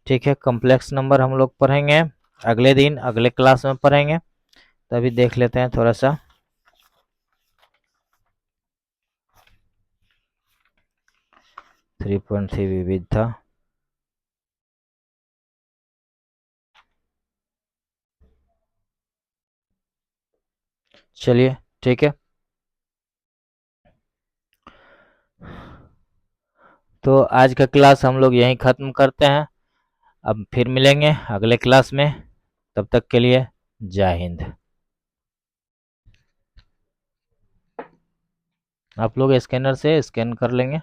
ठीक है, कॉम्प्लेक्स नंबर हम लोग पढ़ेंगे अगले दिन, अगले क्लास में पढ़ेंगे। तो अभी देख लेते हैं थोड़ा सा। 3.3 विविध था। चलिए, ठीक है, तो आज का क्लास हम लोग यहीं ख़त्म करते हैं। अब फिर मिलेंगे अगले क्लास में, तब तक के लिए जय हिंद। आप लोग स्कैनर से स्कैन कर लेंगे।